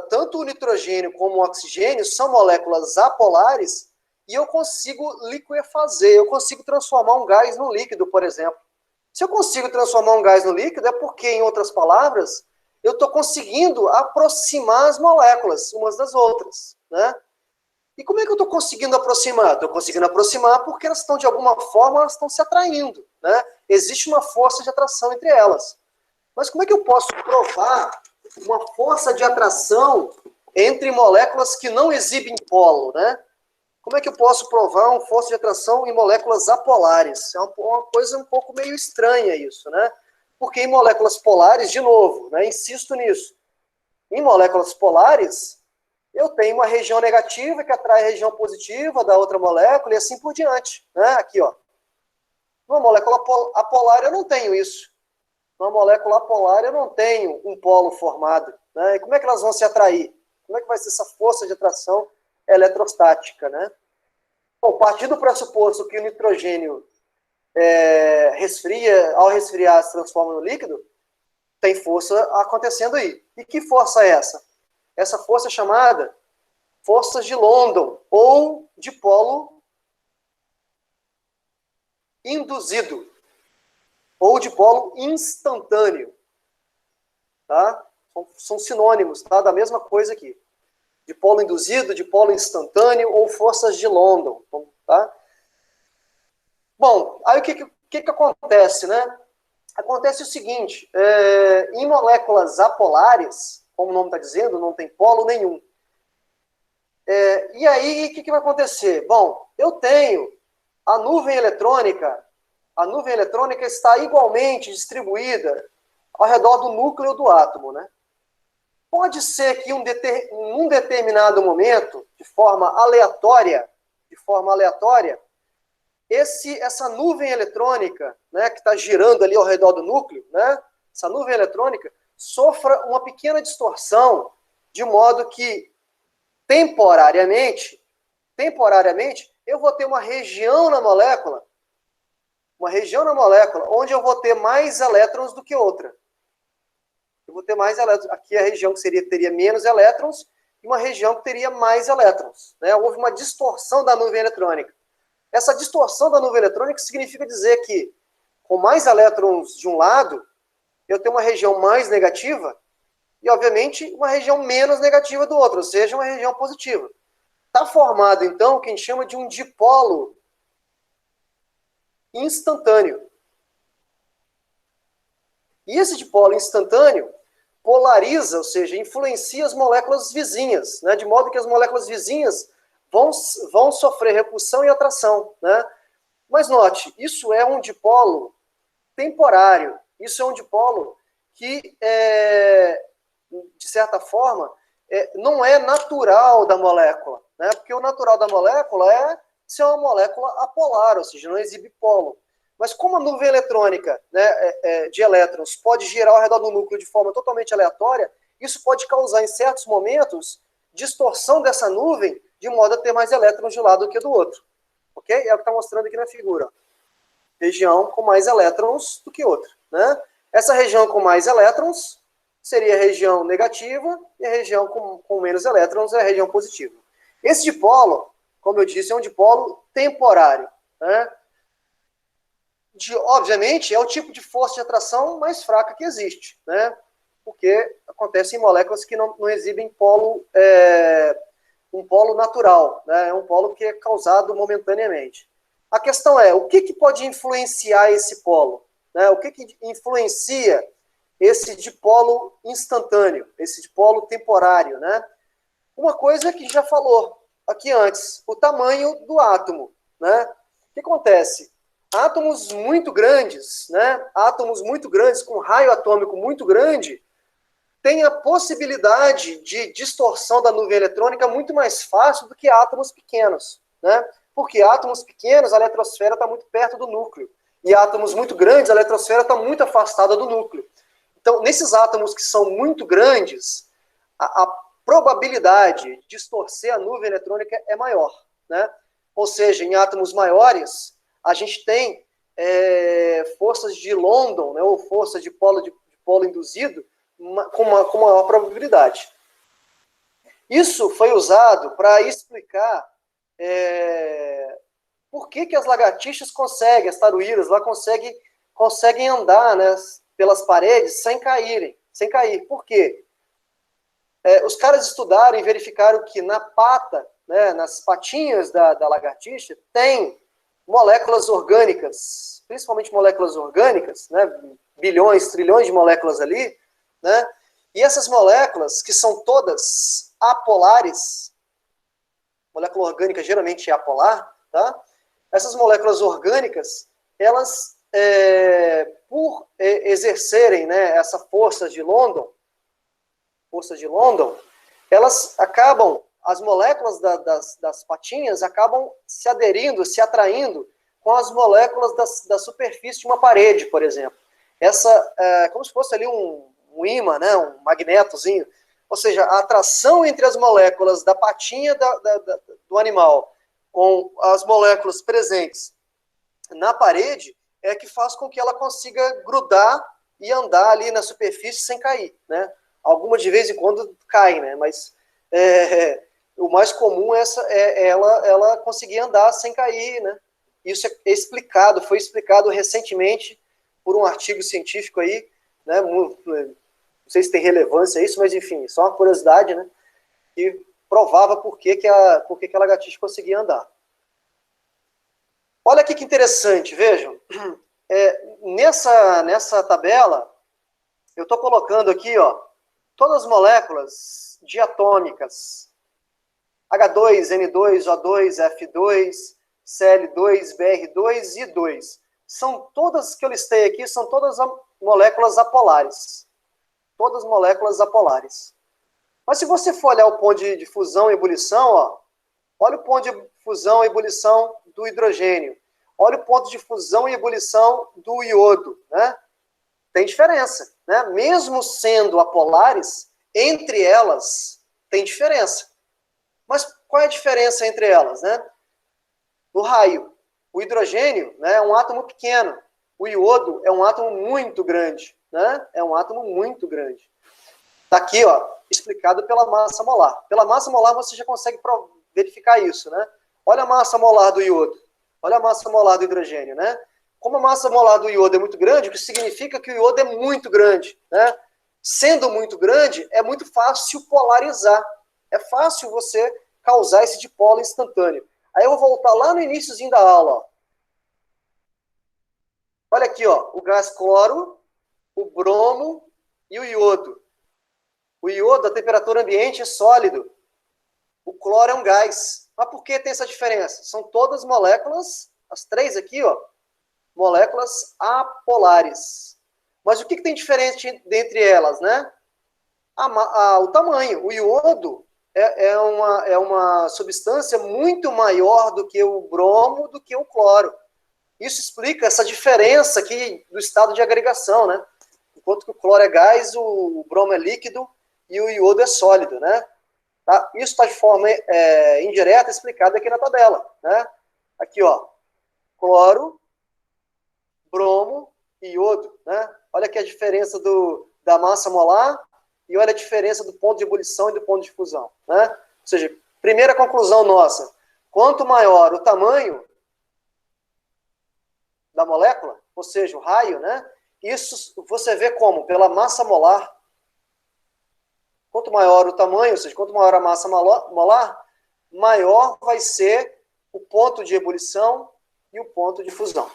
tanto o nitrogênio como o oxigênio são moléculas apolares e eu consigo liquefazer, eu consigo transformar um gás num líquido, por exemplo. Se eu consigo transformar um gás no líquido, é porque, em outras palavras, eu estou conseguindo aproximar as moléculas umas das outras, né? E como é que eu estou conseguindo aproximar? Estou conseguindo aproximar porque elas estão, de alguma forma, elas estão se atraindo, né? Existe uma força de atração entre elas. Mas como é que eu posso provar uma força de atração entre moléculas que não exibem polo, né? Como é que eu posso provar uma força de atração em moléculas apolares? É uma coisa um pouco meio estranha isso, né? Porque em moléculas polares, de novo, né, insisto nisso, em moléculas polares, eu tenho uma região negativa que atrai a região positiva da outra molécula e assim por diante, né? Aqui, ó. Numa molécula apolar eu não tenho isso. Numa molécula apolar eu não tenho um polo formado, né? E como é que elas vão se atrair? Como é que vai ser essa força de atração eletrostática, né? Bom, partindo do pressuposto que o nitrogênio resfria, ao resfriar se transforma no líquido, tem força acontecendo aí. E que força é essa? Essa força é chamada forças de London, ou de polo induzido, ou de polo instantâneo. Tá? São sinônimos, tá? Da mesma coisa aqui. De polo induzido, de polo instantâneo, ou forças de London. Tá? Bom, aí o que acontece, né? Acontece o seguinte, em moléculas apolares, como o nome está dizendo, não tem polo nenhum. E aí, o que vai acontecer? Bom, eu tenho a nuvem eletrônica está igualmente distribuída ao redor do núcleo do átomo, né? Pode ser que em um determinado momento, de forma aleatória, essa nuvem eletrônica, né, que está girando ali ao redor do núcleo, né, essa nuvem eletrônica sofra uma pequena distorção, de modo que, temporariamente, eu vou ter uma região na molécula, onde eu vou ter mais elétrons do que outra. Eu vou ter mais elétrons. Aqui é a região que teria menos elétrons, e uma região que teria mais elétrons, né? Houve uma distorção da nuvem eletrônica. Essa distorção da nuvem eletrônica significa dizer que, com mais elétrons de um lado, eu tenho uma região mais negativa e, obviamente, uma região menos negativa do outro, ou seja, uma região positiva. Está formado, então, o que a gente chama de um dipolo instantâneo. E esse dipolo instantâneo polariza, ou seja, influencia as moléculas vizinhas, né, de modo que as moléculas vizinhas vão sofrer repulsão e atração, né? Mas note, isso é um dipolo temporário, isso é um dipolo que, de certa forma, não é natural da molécula, né? Porque o natural da molécula é ser uma molécula apolar, ou seja, não exibe polo. Mas como a nuvem eletrônica, né, de elétrons pode girar ao redor do núcleo de forma totalmente aleatória, isso pode causar, em certos momentos, distorção dessa nuvem, de modo a ter mais elétrons de um lado do que do outro. Ok? É o que está mostrando aqui na figura. Região com mais elétrons do que outra, né? Essa região com mais elétrons seria a região negativa, e a região com menos elétrons é a região positiva. Esse dipolo, como eu disse, é um dipolo temporário, né? Obviamente, é o tipo de força de atração mais fraca que existe, né? Porque acontece em moléculas que não exibem polo, um polo natural, né? É um polo que é causado momentaneamente. A questão é, o que pode influenciar esse polo? Né? O que influencia esse dipolo instantâneo, esse dipolo temporário, né? Uma coisa que já falou aqui antes, o tamanho do átomo, né? O que acontece? Átomos muito grandes, né? Átomos muito grandes, com raio atômico muito grande, tem a possibilidade de distorção da nuvem eletrônica muito mais fácil do que átomos pequenos, né? Porque átomos pequenos, a eletrosfera está muito perto do núcleo. E átomos muito grandes, a eletrosfera está muito afastada do núcleo. Então, nesses átomos que são muito grandes, a probabilidade de distorcer a nuvem eletrônica é maior, né? Ou seja, em átomos maiores, a gente tem forças de London, né, ou força de polo induzido, com maior probabilidade. Isso foi usado para explicar por que as lagartixas conseguem, as taruíras lá conseguem conseguem andar, né, pelas paredes sem cair. Por quê? Os caras estudaram e verificaram que na pata, né, nas patinhas da lagartixa, tem moléculas orgânicas, principalmente moléculas orgânicas, né, bilhões, trilhões de moléculas ali, né, e essas moléculas, que são todas apolares, molécula orgânica geralmente é apolar, tá? Essas moléculas orgânicas, elas, por exercerem, né, essa força de London, elas acabam, as moléculas das patinhas acabam se aderindo, se atraindo com as moléculas da superfície de uma parede, por exemplo. Como se fosse ali um ímã, né, um magnetozinho. Ou seja, a atração entre as moléculas da patinha do animal com as moléculas presentes na parede é que faz com que ela consiga grudar e andar ali na superfície sem cair, né? Algumas de vez em quando caem, né? Mas o mais comum é ela conseguir andar sem cair, né? Isso foi explicado recentemente por um artigo científico aí, né? Não sei se tem relevância isso, mas enfim, só uma curiosidade, né? Que provava por que a lagartixa conseguia andar. Olha aqui que interessante, vejam. Nessa tabela, eu estou colocando aqui, ó, todas as moléculas diatômicas, H2, N2, O2, F2, Cl2, Br2 e 2. São todas que eu listei aqui, são todas moléculas apolares. Todas moléculas apolares. Mas se você for olhar o ponto de fusão e ebulição, ó, olha o ponto de fusão e ebulição do hidrogênio. Olha o ponto de fusão e ebulição do iodo, né? Tem diferença, né? Mesmo sendo apolares, entre elas tem diferença. Mas qual é a diferença entre elas, né? No raio, o hidrogênio, né, é um átomo pequeno. O iodo é um átomo muito grande, né? É um átomo muito grande. Está aqui, ó, explicado pela massa molar. Pela massa molar você já consegue verificar isso, né? Olha a massa molar do iodo. Olha a massa molar do hidrogênio, né? Como a massa molar do iodo é muito grande, o que significa que o iodo é muito grande, né? Sendo muito grande, é muito fácil polarizar. É fácil você causar esse dipolo instantâneo. Aí eu vou voltar lá no iniciozinho da aula, ó. Olha aqui, ó, o gás cloro, o bromo e o iodo. O iodo, a temperatura ambiente, é sólido. O cloro é um gás. Mas por que tem essa diferença? São todas moléculas, as três aqui, ó, moléculas apolares. Mas o que tem diferente entre elas, né? O tamanho. O iodo é uma substância muito maior do que o bromo, do que o cloro. Isso explica essa diferença aqui do estado de agregação, né? Enquanto que o cloro é gás, o bromo é líquido e o iodo é sólido, né? Tá? Isso está de forma indireta explicado aqui na tabela, né? Aqui, ó, cloro, bromo e iodo, né? Olha aqui a diferença da massa molar e olha a diferença do ponto de ebulição e do ponto de fusão, né? Ou seja, primeira conclusão nossa, quanto maior o tamanho da molécula, ou seja, o raio, né? Isso você vê como? Pela massa molar. Quanto maior o tamanho, ou seja, quanto maior a massa molar, maior vai ser o ponto de ebulição e o ponto de fusão.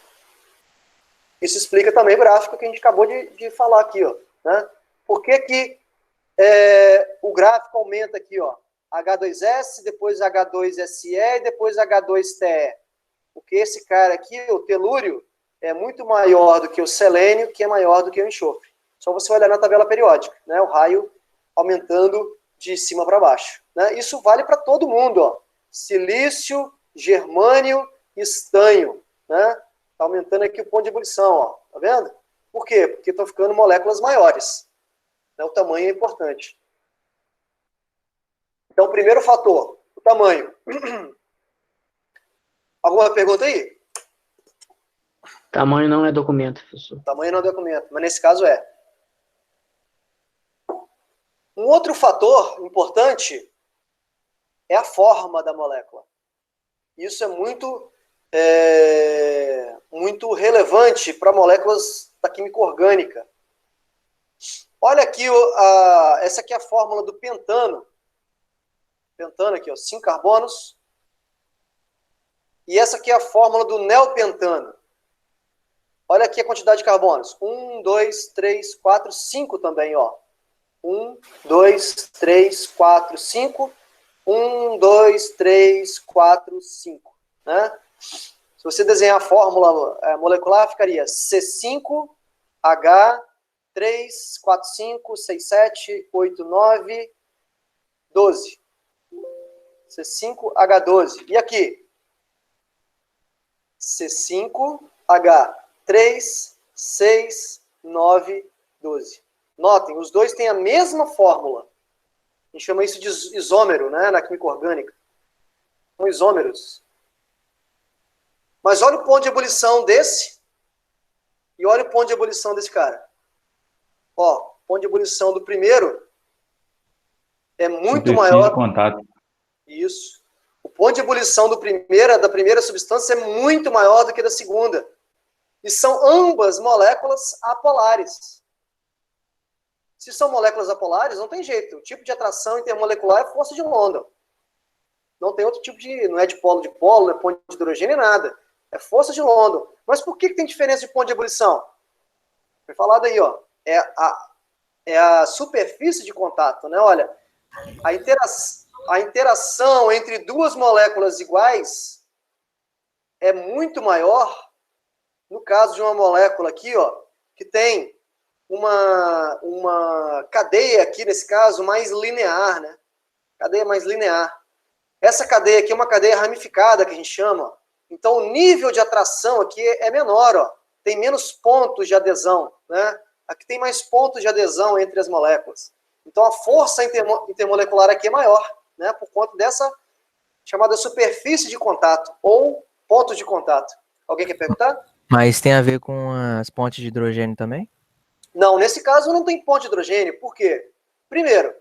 Isso explica também o gráfico que a gente acabou de falar aqui, ó, né? Por que o gráfico aumenta aqui, ó, H2S, depois H2SE e depois H2TE? Porque esse cara aqui, o telúrio, é muito maior do que o selênio, que é maior do que o enxofre. Só você olhar na tabela periódica, né? O raio aumentando de cima para baixo, né? Isso vale para todo mundo, ó. Silício, germânio, estanho, né? Está aumentando aqui o ponto de ebulição, ó. Tá vendo? Por quê? Porque estão ficando moléculas maiores. Né? O tamanho é importante. Então, primeiro fator, o tamanho. Alguma pergunta aí? Tamanho não é documento, professor. Tamanho não é documento, mas nesse caso é. Um outro fator importante é a forma da molécula. Isso é muito muito relevante para moléculas da química orgânica. Olha aqui, essa aqui é a fórmula do pentano. Pentano aqui, ó, 5 carbonos. E essa aqui é a fórmula do neopentano. Olha aqui a quantidade de carbonos. 1, 2, 3, 4, 5 também, ó. 1, 2, 3, 4, 5. 1, 2, 3, 4, 5. Né? Se você desenhar a fórmula molecular, ficaria C5H 3, 4, 5, 6, 7, 8, 9, 12. C5H12. E aqui? C5H3, 6, 9, 12. Notem, os dois têm a mesma fórmula. A gente chama isso de isômero, né, na química orgânica. São isômeros. Mas olha o ponto de ebulição desse e olha o ponto de ebulição desse cara. Ó, o ponto de ebulição do primeiro é muito maior. De contato. Isso. O ponto de ebulição da primeira substância é muito maior do que da segunda. E são ambas moléculas apolares. Se são moléculas apolares, não tem jeito. O tipo de atração intermolecular é força de London. Não tem outro tipo de... Não é de polo, não é ponto de hidrogênio, nada. É força de London. Mas por que tem diferença de ponto de ebulição? Foi falado aí, ó. É a superfície de contato, né? Olha, a interação entre duas moléculas iguais é muito maior no caso de uma molécula aqui, ó, que tem uma cadeia aqui, nesse caso, mais linear, né? Cadeia mais linear. Essa cadeia aqui é uma cadeia ramificada, que a gente chama. Então, o nível de atração aqui é menor, ó. Tem menos pontos de adesão, né? Aqui tem mais pontos de adesão entre as moléculas. Então, a força intermolecular aqui é maior, né? Por conta dessa chamada superfície de contato, ou pontos de contato. Alguém quer perguntar? Mas tem a ver com as pontes de hidrogênio também? Não, nesse caso não tem ponte de hidrogênio. Por quê? Primeiro,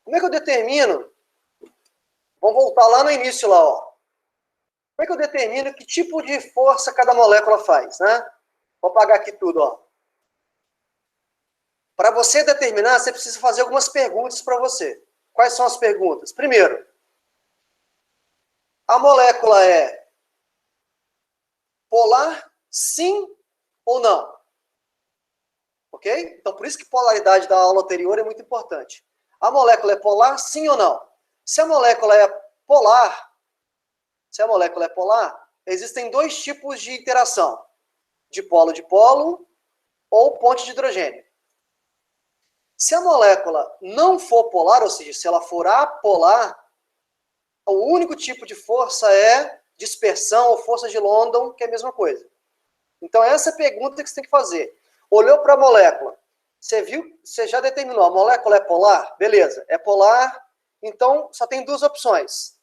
como é que eu determino? Vamos voltar lá no início, lá, ó. Como é que eu determino que tipo de força cada molécula faz, né? Vou apagar aqui tudo, ó. Para você determinar, você precisa fazer algumas perguntas para você. Quais são as perguntas? Primeiro, a molécula é polar, sim ou não? Ok? Então, por isso que polaridade da aula anterior é muito importante. A molécula é polar, sim ou não? Se a molécula é polar, existem dois tipos de interação. Dipolo ou ponte de hidrogênio. Se a molécula não for polar, ou seja, se ela for apolar, o único tipo de força é dispersão ou força de London, que é a mesma coisa. Então, essa é a pergunta que você tem que fazer. Olhou para a molécula, você viu, você já determinou, a molécula é polar? Beleza, é polar, então só tem duas opções.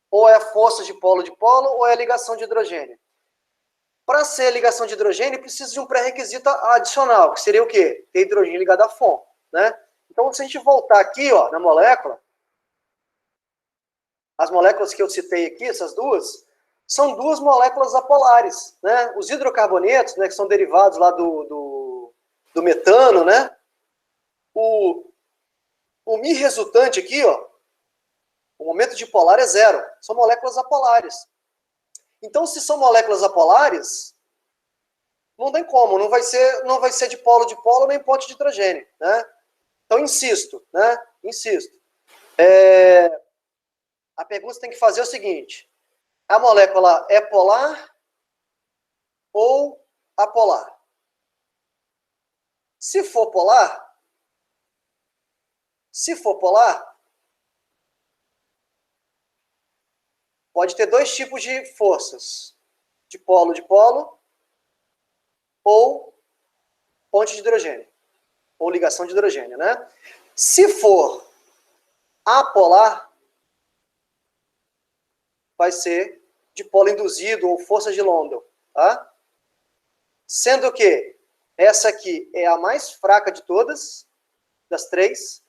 Ou é força de polo, ou é ligação de hidrogênio. Para ser ligação de hidrogênio, precisa de um pré-requisito adicional, que seria o quê? Ter hidrogênio ligado à FON, né? Então, se a gente voltar aqui, ó, na molécula, as moléculas que eu citei aqui, essas duas, são duas moléculas apolares, né? Os hidrocarbonetos, né, que são derivados lá do metano, né? O Mi resultante aqui, ó, o momento dipolar é zero. São moléculas apolares. Então, se são moléculas apolares, não tem como, não vai ser dipolo, nem ponte de hidrogênio, né? Então, insisto, né? A pergunta que você tem que fazer é o seguinte: a molécula é polar ou apolar? Se for polar, pode ter dois tipos de forças: dipolo, ou ponte de hidrogênio, ou ligação de hidrogênio, né? Se for apolar, vai ser dipolo induzido ou força de London, tá? Sendo que essa aqui é a mais fraca de todas, das três.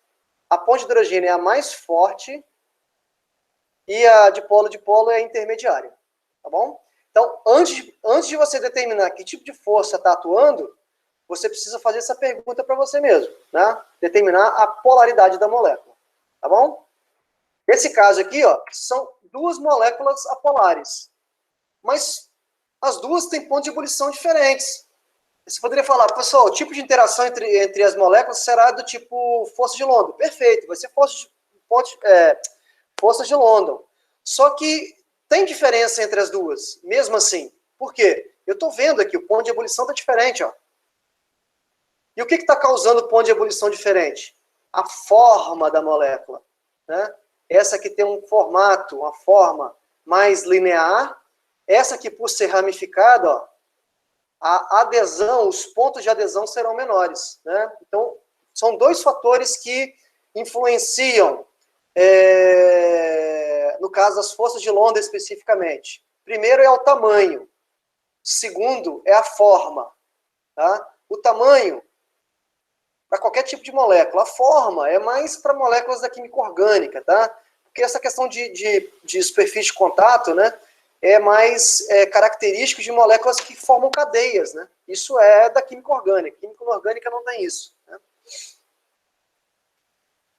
A ponte de hidrogênio é a mais forte e a dipolo é a intermediária, tá bom? Então, antes de você determinar que tipo de força está atuando, você precisa fazer essa pergunta para você mesmo, né? Determinar a polaridade da molécula, tá bom? Nesse caso aqui, ó, são duas moléculas apolares, mas as duas têm pontos de ebulição diferentes. Você poderia falar, pessoal, o tipo de interação entre as moléculas será do tipo força de London. Perfeito, vai ser força de London. Só que tem diferença entre as duas, mesmo assim. Por quê? Eu estou vendo aqui, o ponto de ebulição está diferente, ó. E o que está causando o ponto de ebulição diferente? A forma da molécula, né? Essa aqui tem um formato, uma forma mais linear. Essa aqui, por ser ramificada, ó, a adesão, os pontos de adesão serão menores, né? Então, são dois fatores que influenciam, no caso, as forças de London especificamente. Primeiro é o tamanho. Segundo é a forma, tá? O tamanho, para qualquer tipo de molécula. A forma é mais para moléculas da química orgânica, tá? Porque essa questão de superfície de contato, né, é mais característico de moléculas que formam cadeias, né? Isso é da química orgânica. Química inorgânica não tem isso, né?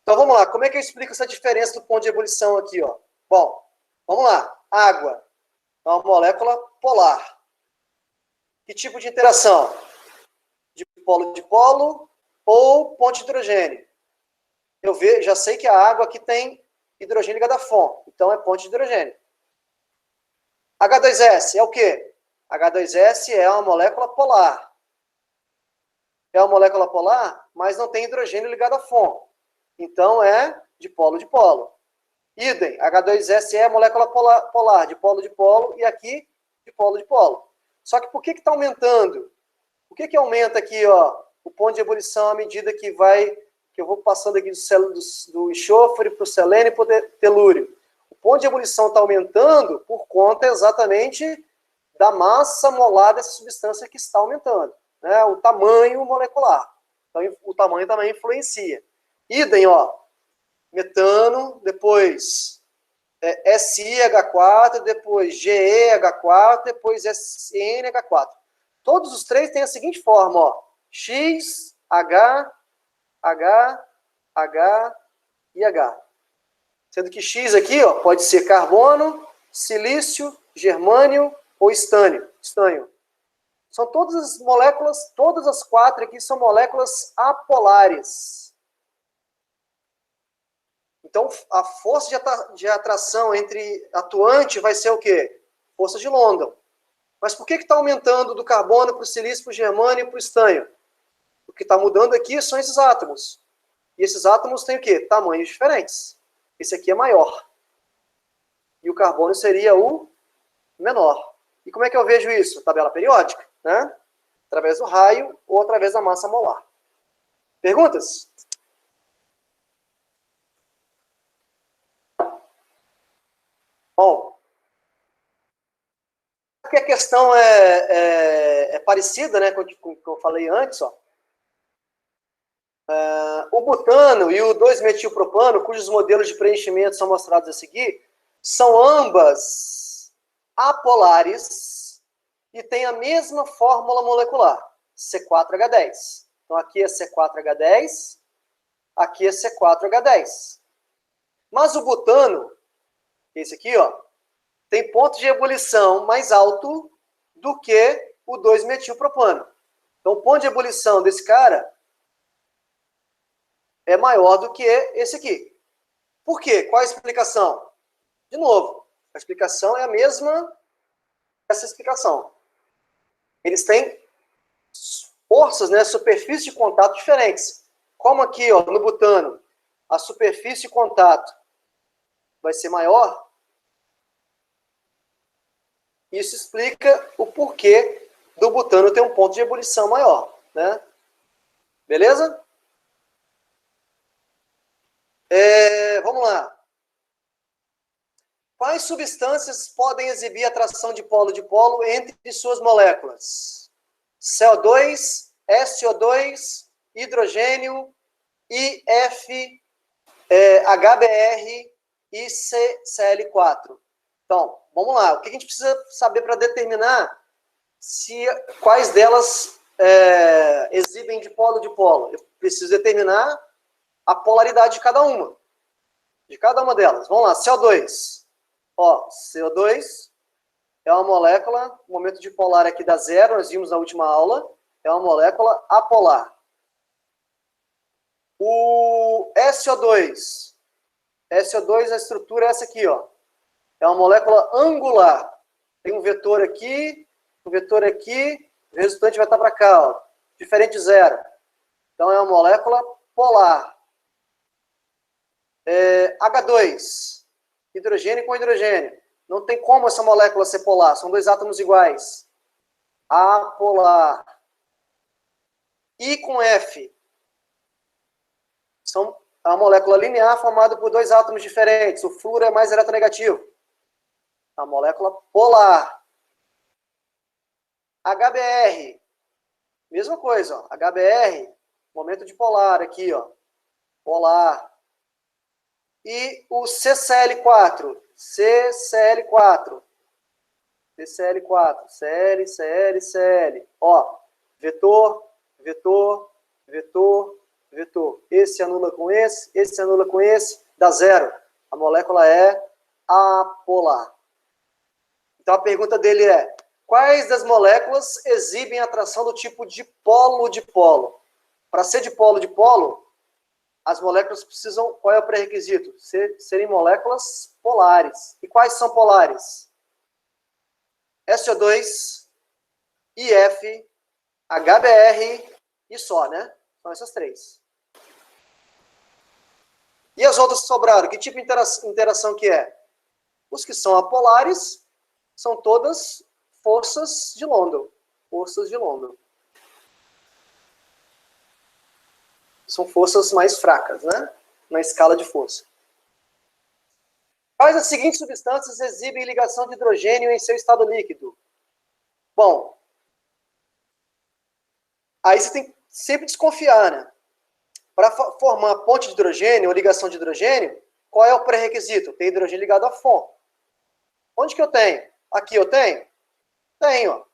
Então, vamos lá. Como é que eu explico essa diferença do ponto de ebulição aqui, ó? Bom, vamos lá. Água é uma molécula polar. Que tipo de interação? De polo ou ponto de hidrogênio? Eu já sei que a água aqui tem hidrogênio ligado a FON, então é ponto de hidrogênio. H2S é o quê? H2S é uma molécula polar. É uma molécula polar, mas não tem hidrogênio ligado a FON. Então é de polo. Idem, H2S é molécula polar, de polo, e aqui de polo. Só que por que está aumentando? Por que aumenta aqui, ó, o ponto de ebulição à medida que eu vou passando aqui do enxofre para o selênio e para o telúrio? O ponto de ebulição está aumentando por conta exatamente da massa molar dessa substância que está aumentando, né? O tamanho molecular. Então, o tamanho também influencia. Idem, ó, metano, depois SiH4, depois GeH4, depois SNH4. Todos os três têm a seguinte forma, ó, X, H, H, H e H. Sendo que X aqui, ó, pode ser carbono, silício, germânio ou estanho. São todas as moléculas, todas as quatro aqui são moléculas apolares. Então, a força de atração entre atuante vai ser o quê? Força de London. Mas por que está aumentando do carbono para o silício, para o germânio e para o estanho? O que está mudando aqui são esses átomos. E esses átomos têm o quê? Tamanhos diferentes. Esse aqui é maior. E o carbono seria o menor. E como é que eu vejo isso? Tabela periódica, né? Através do raio ou através da massa molar. Perguntas? Bom, porque a questão é parecida, né, com o que eu falei antes, ó. O butano e o 2-metilpropano, cujos modelos de preenchimento são mostrados a seguir, são ambas apolares e têm a mesma fórmula molecular, C4H10. Então, aqui é C4H10, aqui é C4H10. Mas o butano, esse aqui, ó, tem ponto de ebulição mais alto do que o 2-metilpropano. Então, o ponto de ebulição desse cara é maior do que esse aqui. Por quê? Qual a explicação? De novo, a explicação é a mesma essa explicação. Eles têm forças, né, superfície de contato diferentes. Como aqui, ó, no butano, a superfície de contato vai ser maior. Isso explica o porquê do butano ter um ponto de ebulição maior, né? Beleza? Vamos lá. Quais substâncias podem exibir atração de polo entre suas moléculas? CO2, SO2, hidrogênio, IF, HBr e CCl4. Então, vamos lá. O que a gente precisa saber para determinar quais delas exibem dipolo dipolo? Eu preciso determinar a polaridade de cada uma. De cada uma delas. Vamos lá, CO2. Ó, CO2 é uma molécula, o momento dipolar aqui dá 0, nós vimos na última aula, é uma molécula apolar. O SO2. SO2, a estrutura é essa aqui, ó. É uma molécula angular. Tem um vetor aqui, o resultante vai estar para cá, ó. Diferente de 0. Então é uma molécula polar. H2. Hidrogênio com hidrogênio. Não tem como essa molécula ser polar, são dois átomos iguais. Apolar. I com F. É uma molécula linear formada por dois átomos diferentes. O flúor é mais eletronegativo. É uma molécula polar. HBr. Mesma coisa, ó. HBr, momento dipolar aqui, ó. Polar. E o CCl4. CCl4. CCl4. Cl, Cl, Cl. Ó, vetor, vetor, vetor, vetor. Esse anula com esse anula com esse, dá 0. A molécula é apolar. Então a pergunta dele é: quais das moléculas exibem atração do tipo dipolo-dipolo? Para ser dipolo-dipolo, as moléculas precisam, qual é o pré-requisito? Serem moléculas polares. E quais são polares? SO2, IF, HBr e só, né? São essas três. E as outras que sobraram? Que tipo de interação que é? Os que são apolares são todas forças de London. Forças de London. São forças mais fracas, né? Na escala de força. Quais as seguintes substâncias exibem ligação de hidrogênio em seu estado líquido? Bom, aí você tem que sempre desconfiar, né? Para formar ponte de hidrogênio ou ligação de hidrogênio, qual é o pré-requisito? Ter hidrogênio ligado à fonte. Onde que eu tenho? Aqui eu tenho? Tenho, ó.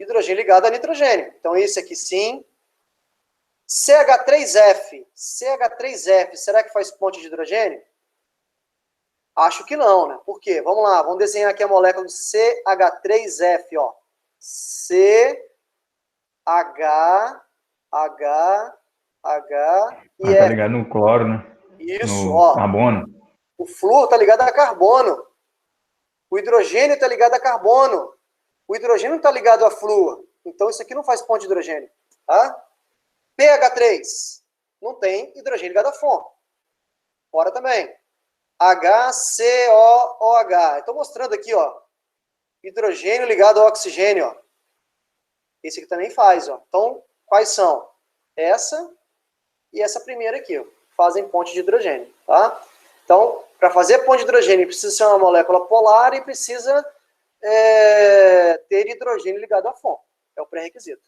Hidrogênio ligado a nitrogênio. Então esse aqui sim. CH3F. CH3F, será que faz ponte de hidrogênio? Acho que não, né? Por quê? Vamos lá, vamos desenhar aqui a molécula do CH3F, ó. e tá ligado no cloro, né? Isso, no ó. Carbono. O flúor tá ligado a carbono. O hidrogênio tá ligado a carbono. O hidrogênio tá ligado a flúor. Então isso aqui não faz ponte de hidrogênio, tá? pH3. Não tem hidrogênio ligado à fonte. Fora também. HCOOH. Estou mostrando aqui, ó. Hidrogênio ligado ao oxigênio, ó. Esse aqui também faz, ó. Então, quais são? Essa e essa primeira aqui, ó. Fazem ponte de hidrogênio, tá? Então, para fazer ponte de hidrogênio, precisa ser uma molécula polar e precisa ter hidrogênio ligado à fonte. É o pré-requisito.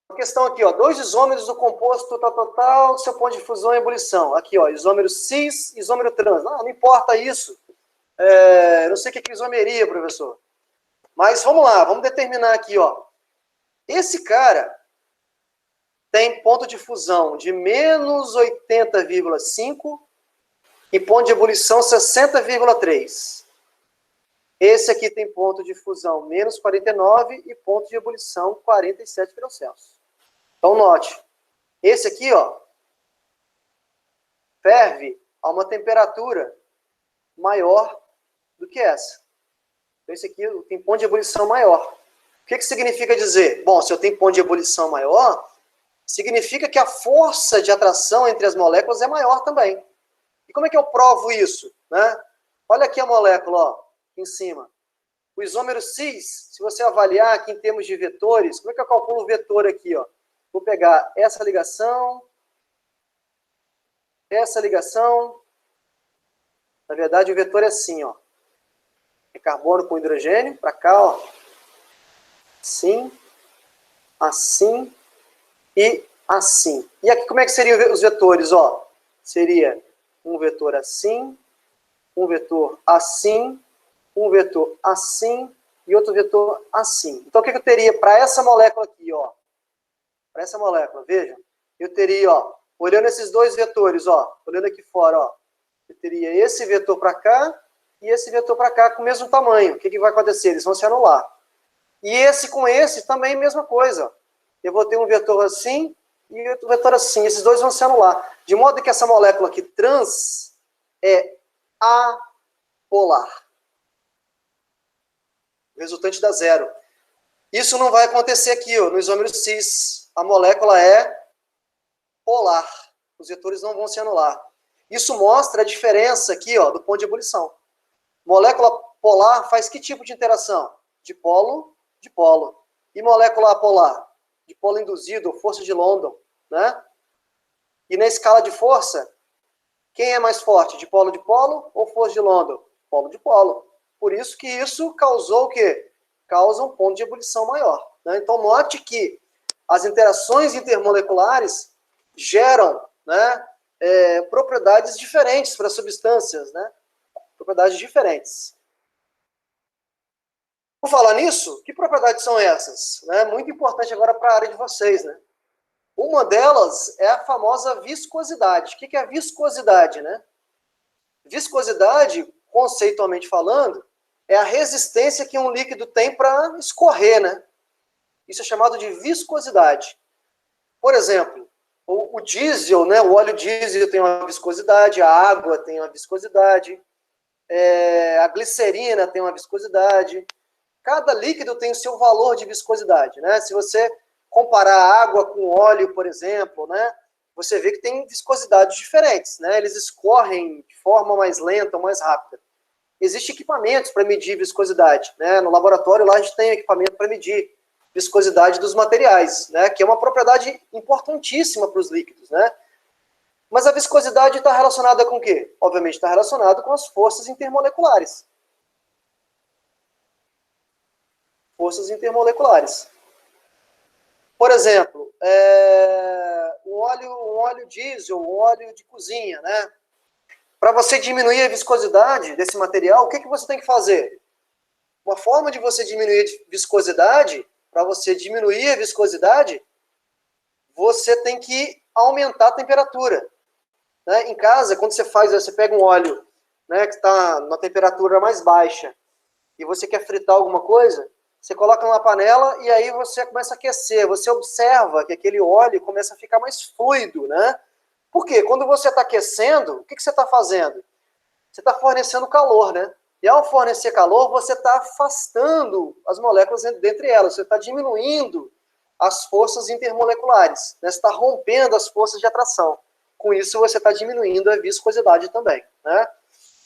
Uma questão aqui, ó. 2 isômeros do composto tal, seu ponto de fusão e ebulição. Aqui, ó. Isômero cis, isômero trans. Não importa isso. Não sei o que é isomeria, professor. Mas vamos lá, vamos determinar aqui, ó. Esse cara tem ponto de fusão de menos 80,5 e ponto de ebulição 60,3. Esse aqui tem ponto de fusão menos 49 e ponto de ebulição 47 graus Celsius. Então, note, esse aqui, ó, ferve a uma temperatura maior do que essa. Então, esse aqui tem ponto de ebulição maior. O que significa dizer? Bom, se eu tenho ponto de ebulição maior, significa que a força de atração entre as moléculas é maior também. E como é que eu provo isso? Né? Olha aqui a molécula, ó, aqui em cima. O isômero cis, se você avaliar aqui em termos de vetores, como é que eu calculo o vetor aqui? Ó? Vou pegar essa ligação. Na verdade, o vetor é assim, ó. É carbono com hidrogênio, para cá, ó. Assim, assim e assim. E aqui como é que seriam os vetores, ó? Seria um vetor assim, um vetor assim, um vetor assim e outro vetor assim. Então, o que eu teria para essa molécula aqui, ó? Para essa molécula, vejam, eu teria, ó, olhando esses dois vetores, ó, olhando aqui fora, ó, eu teria esse vetor para cá e esse vetor para cá com o mesmo tamanho. O que vai acontecer? Eles vão se anular. E esse com esse também, mesma coisa. Eu vou ter um vetor assim e outro vetor assim. Esses dois vão se anular. De modo que essa molécula aqui trans é apolar. O resultante dá zero. Isso não vai acontecer aqui, ó, no isômero cis. A molécula é polar. Os vetores não vão se anular. Isso mostra a diferença aqui, ó, do ponto de ebulição. Molécula polar faz que tipo de interação? Dipolo, dipolo. E molécula apolar? Dipolo induzido, ou força de London, né? E na escala de força, quem é mais forte? Dipolo, dipolo ou força de London? Polo, dipolo. Por isso que isso causou o quê? Causa um ponto de ebulição maior, né? Então, note que as interações intermoleculares geram, né, propriedades diferentes para substâncias, né? Propriedades diferentes. Por falar nisso, que propriedades são essas? Né? Muito importante agora para a área de vocês, né? Uma delas é a famosa viscosidade. O que é a viscosidade, né? Viscosidade, conceitualmente falando, é a resistência que um líquido tem para escorrer, né? Isso é chamado de viscosidade. Por exemplo, o diesel, né? O óleo diesel tem uma viscosidade, a água tem uma viscosidade, a glicerina tem uma viscosidade. Cada líquido tem o seu valor de viscosidade, né? Se você comparar água com óleo, por exemplo, né? Você vê que tem viscosidades diferentes, né? Eles escorrem de forma mais lenta ou mais rápida. Existem equipamentos para medir viscosidade, né? No laboratório lá a gente tem equipamento para medir viscosidade dos materiais, né? Que é uma propriedade importantíssima para os líquidos, né? Mas a viscosidade está relacionada com o quê? Obviamente está relacionada com as forças intermoleculares. Forças intermoleculares. Por exemplo, um óleo diesel, um óleo de cozinha, né? Para você diminuir a viscosidade desse material, o que você tem que fazer? Uma forma de você diminuir a viscosidade, para você diminuir a viscosidade, você tem que aumentar a temperatura. Né? Em casa, quando você pega um óleo, né, que está na temperatura mais baixa, e você quer fritar alguma coisa, você coloca numa panela e aí você começa a aquecer. Você observa que aquele óleo começa a ficar mais fluido, né? Por quê? Quando você está aquecendo, o que você está fazendo? Você está fornecendo calor, né? E ao fornecer calor, você está afastando as moléculas dentre elas. Você está diminuindo as forças intermoleculares, né? Você está rompendo as forças de atração. Com isso, você está diminuindo a viscosidade também, né?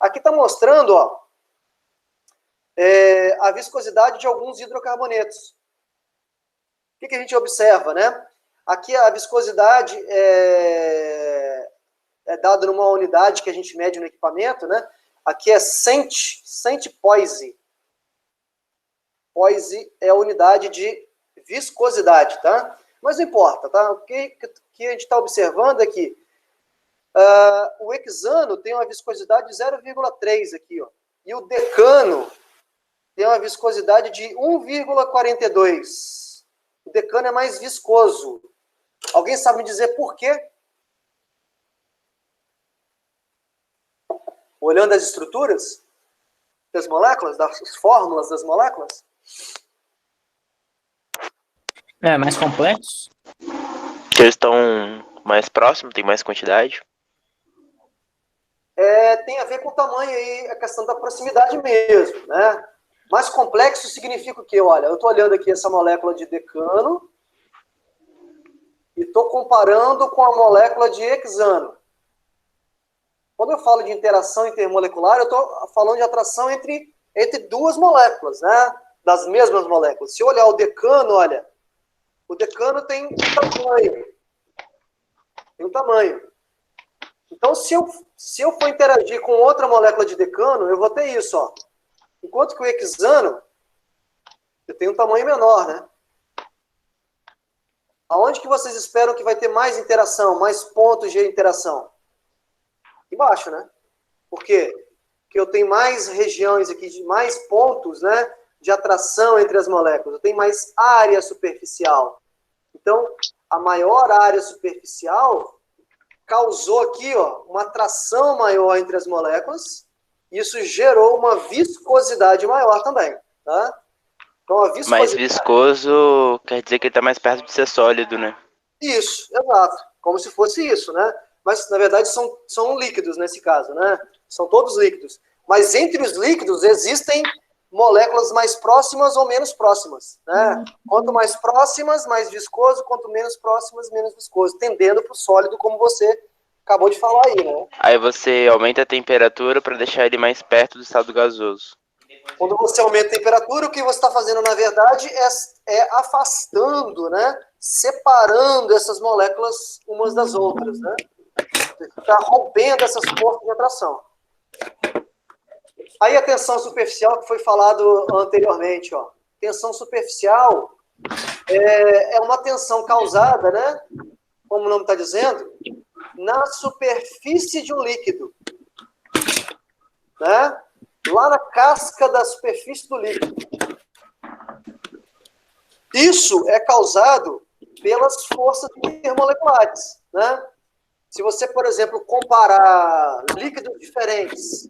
Aqui está mostrando, ó, a viscosidade de alguns hidrocarbonetos. O que a gente observa, né? Aqui a viscosidade é dada numa unidade que a gente mede no equipamento, né? Aqui é cent poise. Poise é a unidade de viscosidade, tá? Mas não importa, tá? O que a gente está observando é que o hexano tem uma viscosidade de 0,3 aqui, ó. E o decano tem uma viscosidade de 1,42. O decano é mais viscoso. Alguém sabe me dizer por quê? Olhando as estruturas das moléculas, das fórmulas das moléculas? É mais complexo? Que eles estão mais próximos, tem mais quantidade? Tem a ver com o tamanho aí, a questão da proximidade mesmo, né? Mais complexo significa o quê? Olha, eu estou olhando aqui essa molécula de decano e estou comparando com a molécula de hexano. Quando eu falo de interação intermolecular, eu estou falando de atração entre duas moléculas, né? Das mesmas moléculas. Se eu olhar o decano, olha, o decano tem um tamanho. Tem um tamanho. Então, se eu for interagir com outra molécula de decano, eu vou ter isso, ó. Enquanto que o hexano, eu tenho um tamanho menor, né? Aonde que vocês esperam que vai ter mais interação, mais pontos de interação? Aqui embaixo, né? Por quê? porque eu tenho mais regiões aqui, mais pontos, né, de atração entre as moléculas, eu tenho mais área superficial. Então, a maior área superficial causou aqui, ó, uma atração maior entre as moléculas, e isso gerou uma viscosidade maior também, tá? Então, a viscosidade... Mais viscoso quer dizer que ele está mais perto de ser sólido, né? Isso, exato. Como se fosse isso, né? Mas, na verdade, são líquidos nesse caso, né? São todos líquidos. Mas entre os líquidos existem moléculas mais próximas ou menos próximas, né? Quanto mais próximas, mais viscoso, quanto menos próximas, menos viscoso, tendendo para o sólido, como você acabou de falar aí, né? Aí você aumenta a temperatura para deixar ele mais perto do estado gasoso. Quando você aumenta a temperatura, o que você está fazendo, na verdade, é afastando, né? Separando essas moléculas umas das outras, né? Você está rompendo essas forças de atração. Aí a tensão superficial que foi falado anteriormente, ó. Tensão superficial é uma tensão causada, né? Como o nome está dizendo, na superfície de um líquido, né? Lá na casca da superfície do líquido. Isso é causado pelas forças intermoleculares, né? Se você, por exemplo, comparar líquidos diferentes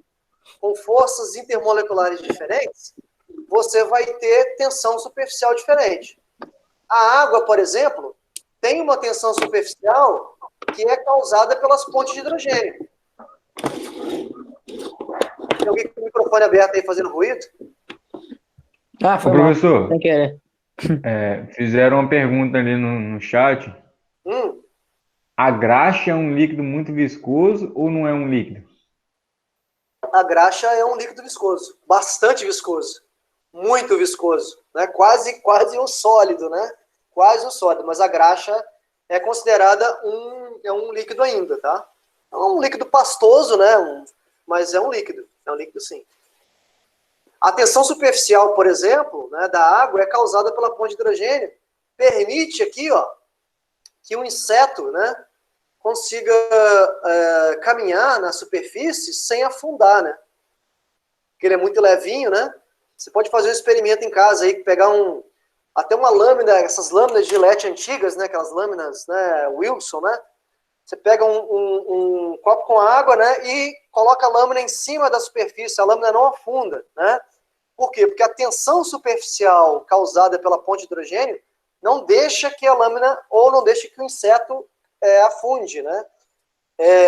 com forças intermoleculares diferentes, você vai ter tensão superficial diferente. A água, por exemplo, tem uma tensão superficial que é causada pelas pontes de hidrogênio. Tem alguém com o microfone aberto aí fazendo ruído? Ah, foi professor, sem querer. Fizeram uma pergunta ali no chat. A graxa é um líquido muito viscoso ou não é um líquido? A graxa é um líquido viscoso, bastante viscoso, muito viscoso, né? Quase um sólido, né? Quase um sólido, mas a graxa é considerada um líquido ainda, tá? É um líquido pastoso, né? Mas é um líquido sim. A tensão superficial, por exemplo, né, da água é causada pela ponte de hidrogênio, permite aqui, ó, que um inseto, né, consiga caminhar na superfície sem afundar, né? Porque ele é muito levinho, né? Você pode fazer um experimento em casa aí, pegar até uma lâmina, essas lâminas de Gillette antigas, né? Aquelas lâminas, né? Wilson, né? Você pega um copo com água, né? E coloca a lâmina em cima da superfície, a lâmina não afunda, né? Por quê? Porque a tensão superficial causada pela ponte de hidrogênio não deixa que a lâmina, ou não deixa que o inseto afunde, né?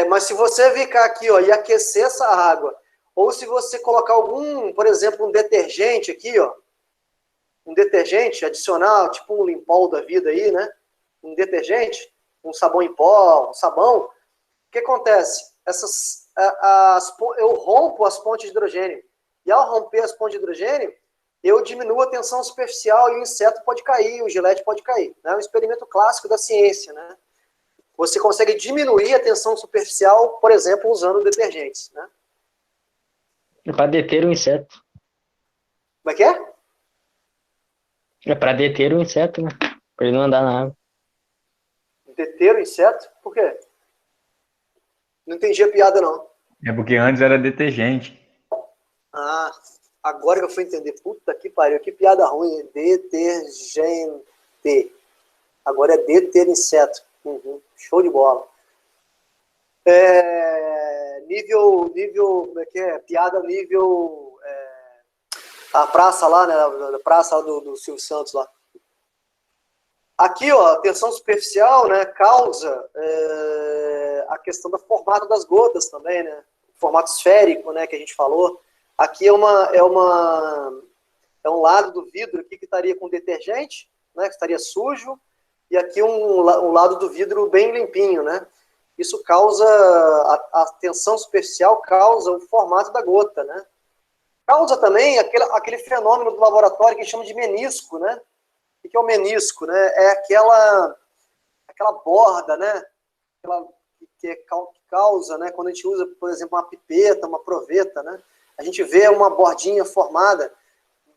Mas se você ficar aqui, ó, e aquecer essa água, ou se você colocar por exemplo, um detergente aqui, ó, um detergente adicional, tipo um Limpol da vida aí, né? Um detergente, um sabão em pó, um sabão. O que acontece? Eu rompo as pontes de hidrogênio. E ao romper as pontes de hidrogênio, eu diminuo a tensão superficial e o inseto pode cair, o gilete pode cair. É um experimento clássico da ciência, né? Você consegue diminuir a tensão superficial, por exemplo, usando detergentes, né? É para deter o inseto. Como é que é? É para deter o inseto, né? Para ele não andar na água. Deter o inseto? Por quê? Não entendi a piada, não. É porque antes era detergente. Ah, agora que eu fui entender. Puta que pariu, que piada ruim. Detergente. Agora é deter inseto. Show de bola. Nível, como é que é? Piada nível... a praça lá, né? A praça do Silvio Santos lá. Aqui, ó, a tensão superficial, né, causa a questão do formato das gotas também, né? O formato esférico, né, que a gente falou. Aqui é um lado do vidro aqui que estaria com detergente, né, que estaria sujo, e aqui um lado do vidro bem limpinho, né? Isso causa, a tensão superficial causa o formato da gota, né? Causa também aquele fenômeno do laboratório que chama de menisco, né? O que é o menisco, né? É aquela borda, né? Que causa, né? Quando a gente usa, por exemplo, uma pipeta, uma proveta, né? A gente vê uma bordinha formada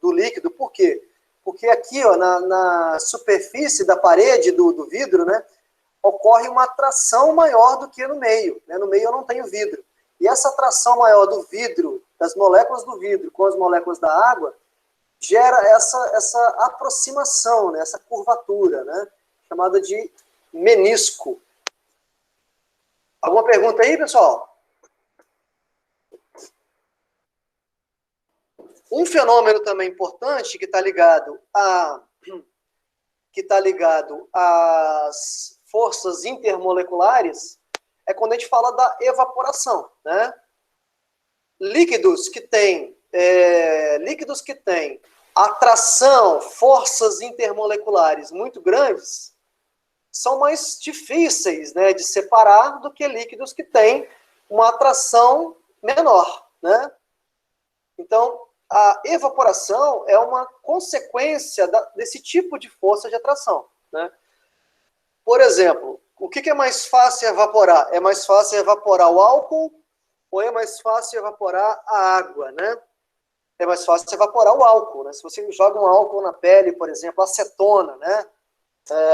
do líquido. Por quê? Porque aqui, ó, na superfície da parede do vidro, né? Ocorre uma atração maior do que no meio, né? No meio eu não tenho vidro. E essa atração maior do vidro das moléculas do vidro com as moléculas da água gera essa aproximação, né, essa curvatura, né, chamada de menisco. Alguma pergunta aí, pessoal? Um fenômeno também importante que está ligado às forças intermoleculares é quando a gente fala da evaporação, né? Líquidos que têm atração, forças intermoleculares muito grandes, são mais difíceis, né, de separar do que líquidos que têm uma atração menor, né? Então, a evaporação é uma consequência desse tipo de força de atração, né? Por exemplo, o que é mais fácil evaporar? É mais fácil evaporar o álcool ou é mais fácil evaporar a água, né? É mais fácil evaporar o álcool, né? Se você joga um álcool na pele, por exemplo, acetona, né?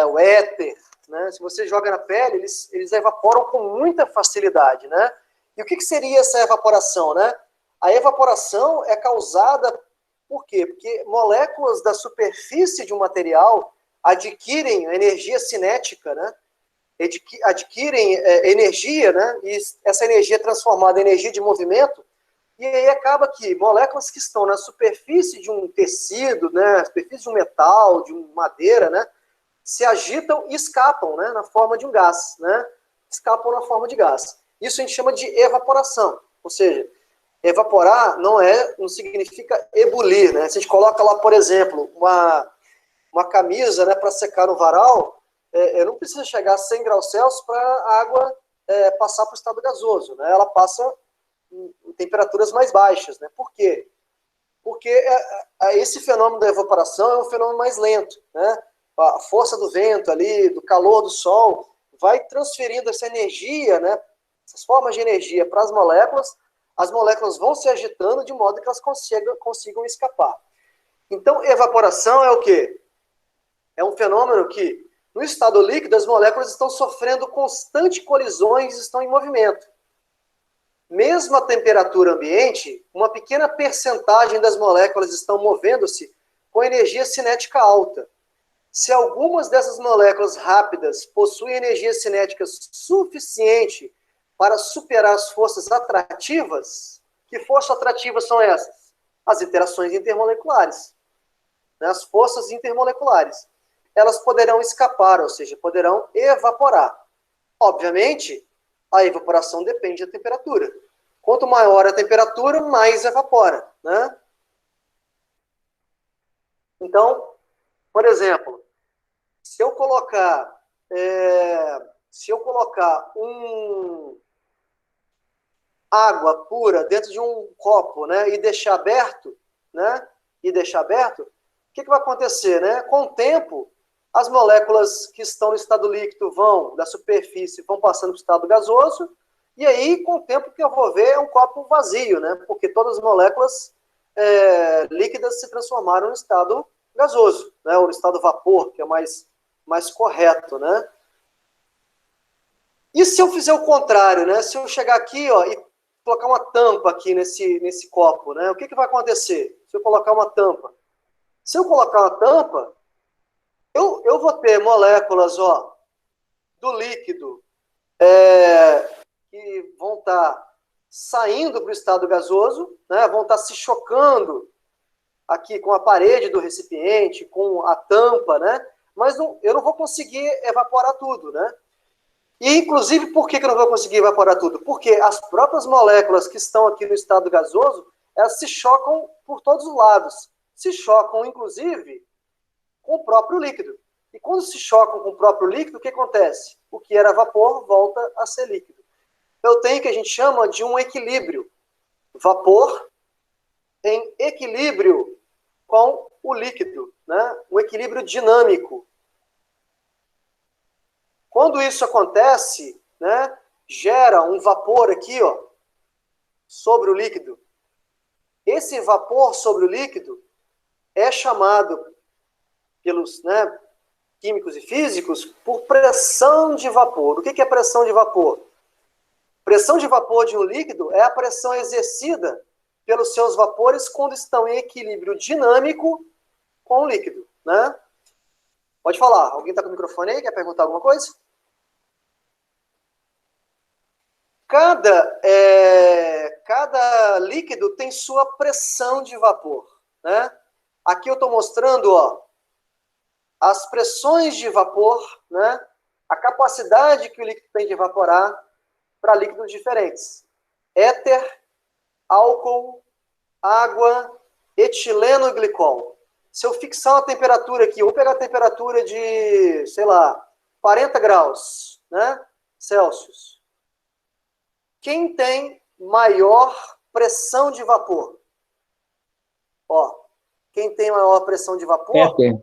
O éter, né? Se você joga na pele, eles evaporam com muita facilidade, né? E o que seria essa evaporação, né? A evaporação é causada por quê? Porque moléculas da superfície de um material adquirem energia cinética, né? Adquirem energia, né? E essa energia é transformada em energia de movimento, e aí acaba que moléculas que estão na superfície de um tecido, né? Na superfície de um metal, de uma madeira, né? Se agitam e escapam, né? Na forma de um gás, né? Escapam na forma de gás. Isso a gente chama de evaporação, ou seja, evaporar não significa ebulir, né? Se a gente coloca lá, por exemplo, uma camisa, né, para secar no varal, não precisa chegar a 100 graus Celsius para a água passar para o estado gasoso, né? Ela passa em temperaturas mais baixas, né? Por quê? Porque esse fenômeno da evaporação é um fenômeno mais lento, né? A força do vento ali, do calor do sol, vai transferindo essa energia, né? Essas formas de energia para as moléculas vão se agitando de modo que elas consigam escapar. Então, evaporação é o quê? É um fenômeno que, no estado líquido, as moléculas estão sofrendo constantes colisões e estão em movimento. Mesmo a temperatura ambiente, uma pequena percentagem das moléculas estão movendo-se com energia cinética alta. Se algumas dessas moléculas rápidas possuem energia cinética suficiente para superar as forças atrativas, que forças atrativas são essas? As interações intermoleculares. Né? As forças intermoleculares. Elas poderão escapar, ou seja, poderão evaporar. Obviamente, a evaporação depende da temperatura. Quanto maior a temperatura, mais evapora, né? Então, por exemplo, se eu colocar água pura dentro de um copo, né, e deixar aberto, né, o que vai acontecer, né? Com o tempo, as moléculas que estão no estado líquido da superfície vão passando para o estado gasoso, e aí, com o tempo, que eu vou ver é um copo vazio, né? Porque todas as moléculas líquidas se transformaram no estado gasoso, né? Ou no estado vapor, que é mais correto, né? E se eu fizer o contrário, né? Se eu chegar aqui, ó, e colocar uma tampa aqui nesse copo, né? O que vai acontecer? Se eu colocar uma tampa? Se eu colocar uma tampa, eu vou ter moléculas, ó, do líquido que vão estar saindo para o estado gasoso, né? Vão estar se chocando aqui com a parede do recipiente, com a tampa, né? Mas eu não vou conseguir evaporar tudo, né? E, inclusive, por que eu não vou conseguir evaporar tudo? Porque as próprias moléculas que estão aqui no estado gasoso, elas se chocam por todos os lados. Se chocam, inclusive, com o próprio líquido. E quando se chocam com o próprio líquido, o que acontece? O que era vapor volta a ser líquido. Eu tenho o que a gente chama de um equilíbrio. Vapor em equilíbrio com o líquido, né? Um equilíbrio dinâmico. Quando isso acontece, né, gera um vapor aqui, ó, sobre o líquido. Esse vapor sobre o líquido é chamado pelos, né, químicos e físicos por pressão de vapor. O que é pressão de vapor? Pressão de vapor de um líquido é a pressão exercida pelos seus vapores quando estão em equilíbrio dinâmico com o líquido, né? Pode falar. Alguém está com o microfone aí? Quer perguntar alguma coisa? Cada líquido tem sua pressão de vapor, né? Aqui eu estou mostrando, ó, as pressões de vapor, né? A capacidade que o líquido tem de evaporar para líquidos diferentes. Éter, álcool, água, etileno e glicol. Se eu fixar uma temperatura aqui, eu vou pegar a temperatura de, sei lá, 40 graus, né? Celsius. Quem tem maior pressão de vapor? Ó, quem tem maior pressão de vapor Éter.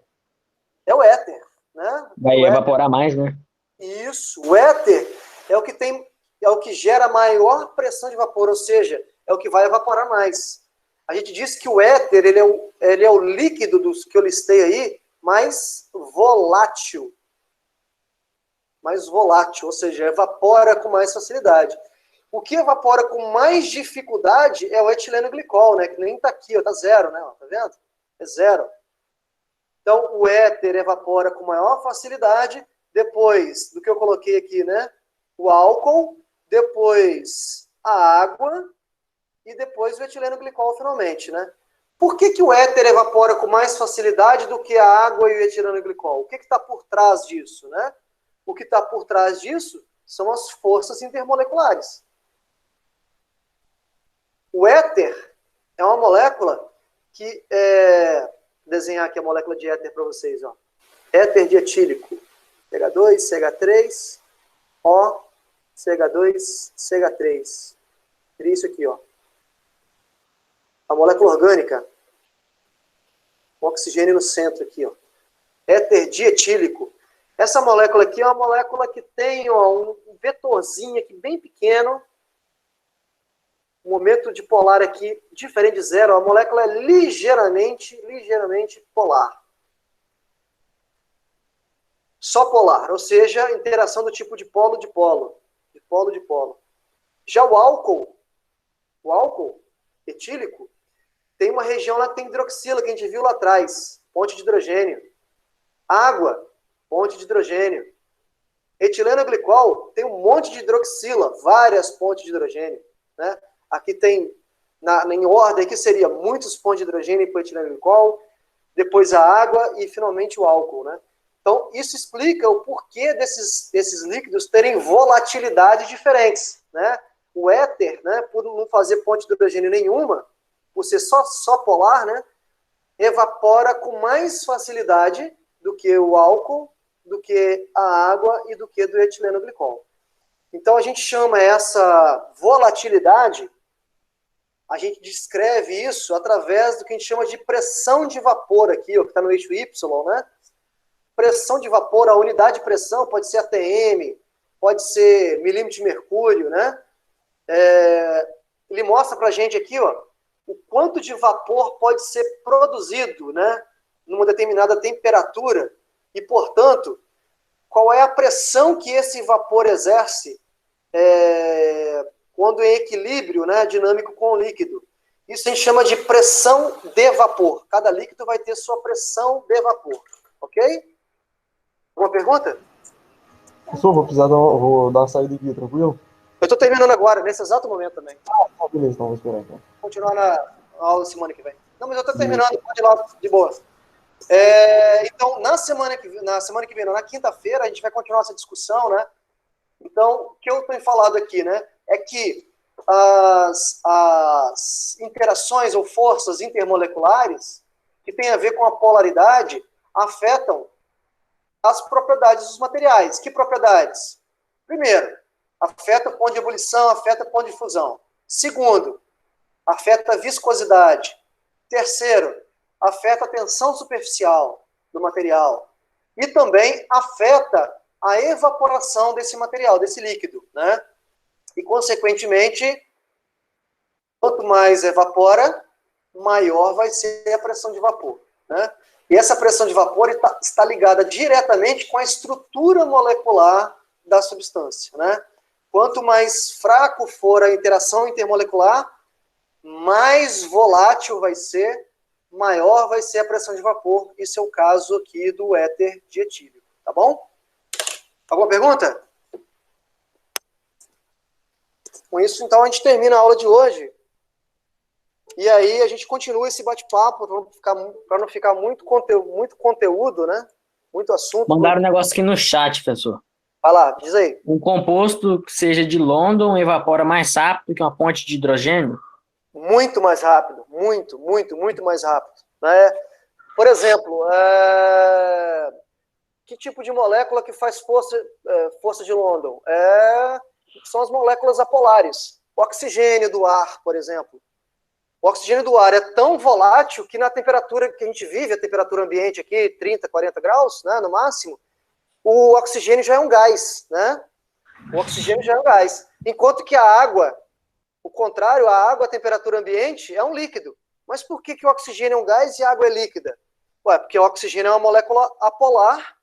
é o éter, né? Vai evaporar mais, né? Isso, o éter é o que gera maior pressão de vapor, ou seja, é o que vai evaporar mais. A gente diz que o éter, ele é o líquido dos que eu listei aí, mais volátil. Mais volátil, ou seja, evapora com mais facilidade. O que evapora com mais dificuldade é o etileno glicol, né? Que nem tá aqui, ó, tá zero, né? Ó, tá vendo? É zero. Então, o éter evapora com maior facilidade, depois do que eu coloquei aqui, né? O álcool, depois a água e depois o etileno glicol finalmente, né? Por que o éter evapora com mais facilidade do que a água e o etileno glicol? O que está por trás disso, né? O que está por trás disso são as forças intermoleculares. O éter é uma molécula que desenhar aqui a molécula de éter para vocês, ó. Éter dietílico, CH2, CH3, O, CH2, CH3. Seria isso aqui, ó. A molécula orgânica, o oxigênio no centro aqui, ó. Éter dietílico. Essa molécula aqui é uma molécula que tem, ó, um vetorzinho aqui bem pequeno. O momento de polar aqui, diferente de zero, a molécula é ligeiramente polar. Só polar, ou seja, interação do tipo de polo de polo. De polo de polo. Já o álcool etílico, tem uma região lá que tem hidroxila, que a gente viu lá atrás, ponte de hidrogênio. Água, ponte de hidrogênio. Etileno glicol tem um monte de hidroxila, várias pontes de hidrogênio, né? Aqui tem, em ordem, aqui seria muitos pontos de hidrogênio para o etileno glicol, depois a água e finalmente o álcool, né? Então, isso explica o porquê desses líquidos terem volatilidades diferentes, né? O éter, né, por não fazer ponte de hidrogênio nenhuma, por ser só polar, né, evapora com mais facilidade do que o álcool, do que a água e do que do etileno glicol. Então, a gente chama essa volatilidade, a gente descreve isso através do que a gente chama de pressão de vapor aqui, ó, que está no eixo Y, né? Pressão de vapor, a unidade de pressão pode ser ATM, pode ser milímetro de mercúrio, né? Ele mostra para a gente aqui, ó, o quanto de vapor pode ser produzido, né, numa determinada temperatura e, portanto, qual é a pressão que esse vapor exerce quando em equilíbrio, né, dinâmico com o líquido. Isso a gente chama de pressão de vapor. Cada líquido vai ter sua pressão de vapor, ok? Alguma pergunta? Professor, vou dar uma saída aqui, tranquilo? Eu estou terminando agora, nesse exato momento também. Beleza, então vou esperar. Então. Continuar na aula semana que vem. Não, mas eu estou terminando, pode ir lá, de boa. Então, na semana que vem, na quinta-feira, a gente vai continuar essa discussão, né? Então, o que eu tenho falado aqui, né, é que as interações ou forças intermoleculares que têm a ver com a polaridade afetam as propriedades dos materiais. Que propriedades? Primeiro, afeta o ponto de ebulição, afeta o ponto de fusão. Segundo, afeta a viscosidade. Terceiro, afeta a tensão superficial do material. E também afeta a evaporação desse material, desse líquido, né? E, consequentemente, quanto mais evapora, maior vai ser a pressão de vapor, né? E essa pressão de vapor está ligada diretamente com a estrutura molecular da substância, né? Quanto mais fraco for a interação intermolecular, mais volátil vai ser, maior vai ser a pressão de vapor. Isso é o caso aqui do éter dietílico, tá bom? Alguma pergunta? Com isso, então, a gente termina a aula de hoje. E aí a gente continua esse bate-papo para não ficar muito conteúdo, né? Muito assunto. Mandaram um negócio aqui no chat, professor. Vai lá, diz aí. Um composto que seja de London evapora mais rápido que uma ponte de hidrogênio? Muito mais rápido. Muito mais rápido. Né? Por exemplo, que tipo de molécula que faz força de London? São as moléculas apolares. O oxigênio do ar, por exemplo. O oxigênio do ar é tão volátil que na temperatura que a gente vive, a temperatura ambiente aqui, 30, 40 graus, né, no máximo, o oxigênio já é um gás, né? O oxigênio já é um gás. Enquanto que a água, o contrário, a água, a temperatura ambiente, é um líquido. Mas por que o oxigênio é um gás e a água é líquida? Ué, porque o oxigênio é uma molécula apolar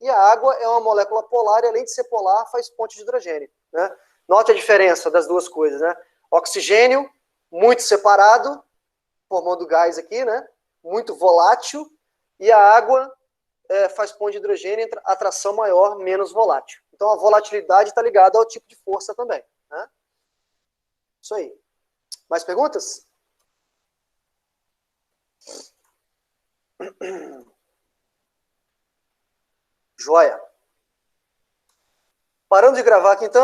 e a água é uma molécula polar e, além de ser polar, faz ponte de hidrogênio, né? Note a diferença das duas coisas, né? Oxigênio, muito separado, formando gás aqui, né? Muito volátil, e a água faz ponte de hidrogênio, atração maior, menos volátil. Então a volatilidade está ligada ao tipo de força também, né? Isso aí. Mais perguntas? Joia. Parando de gravar aqui então.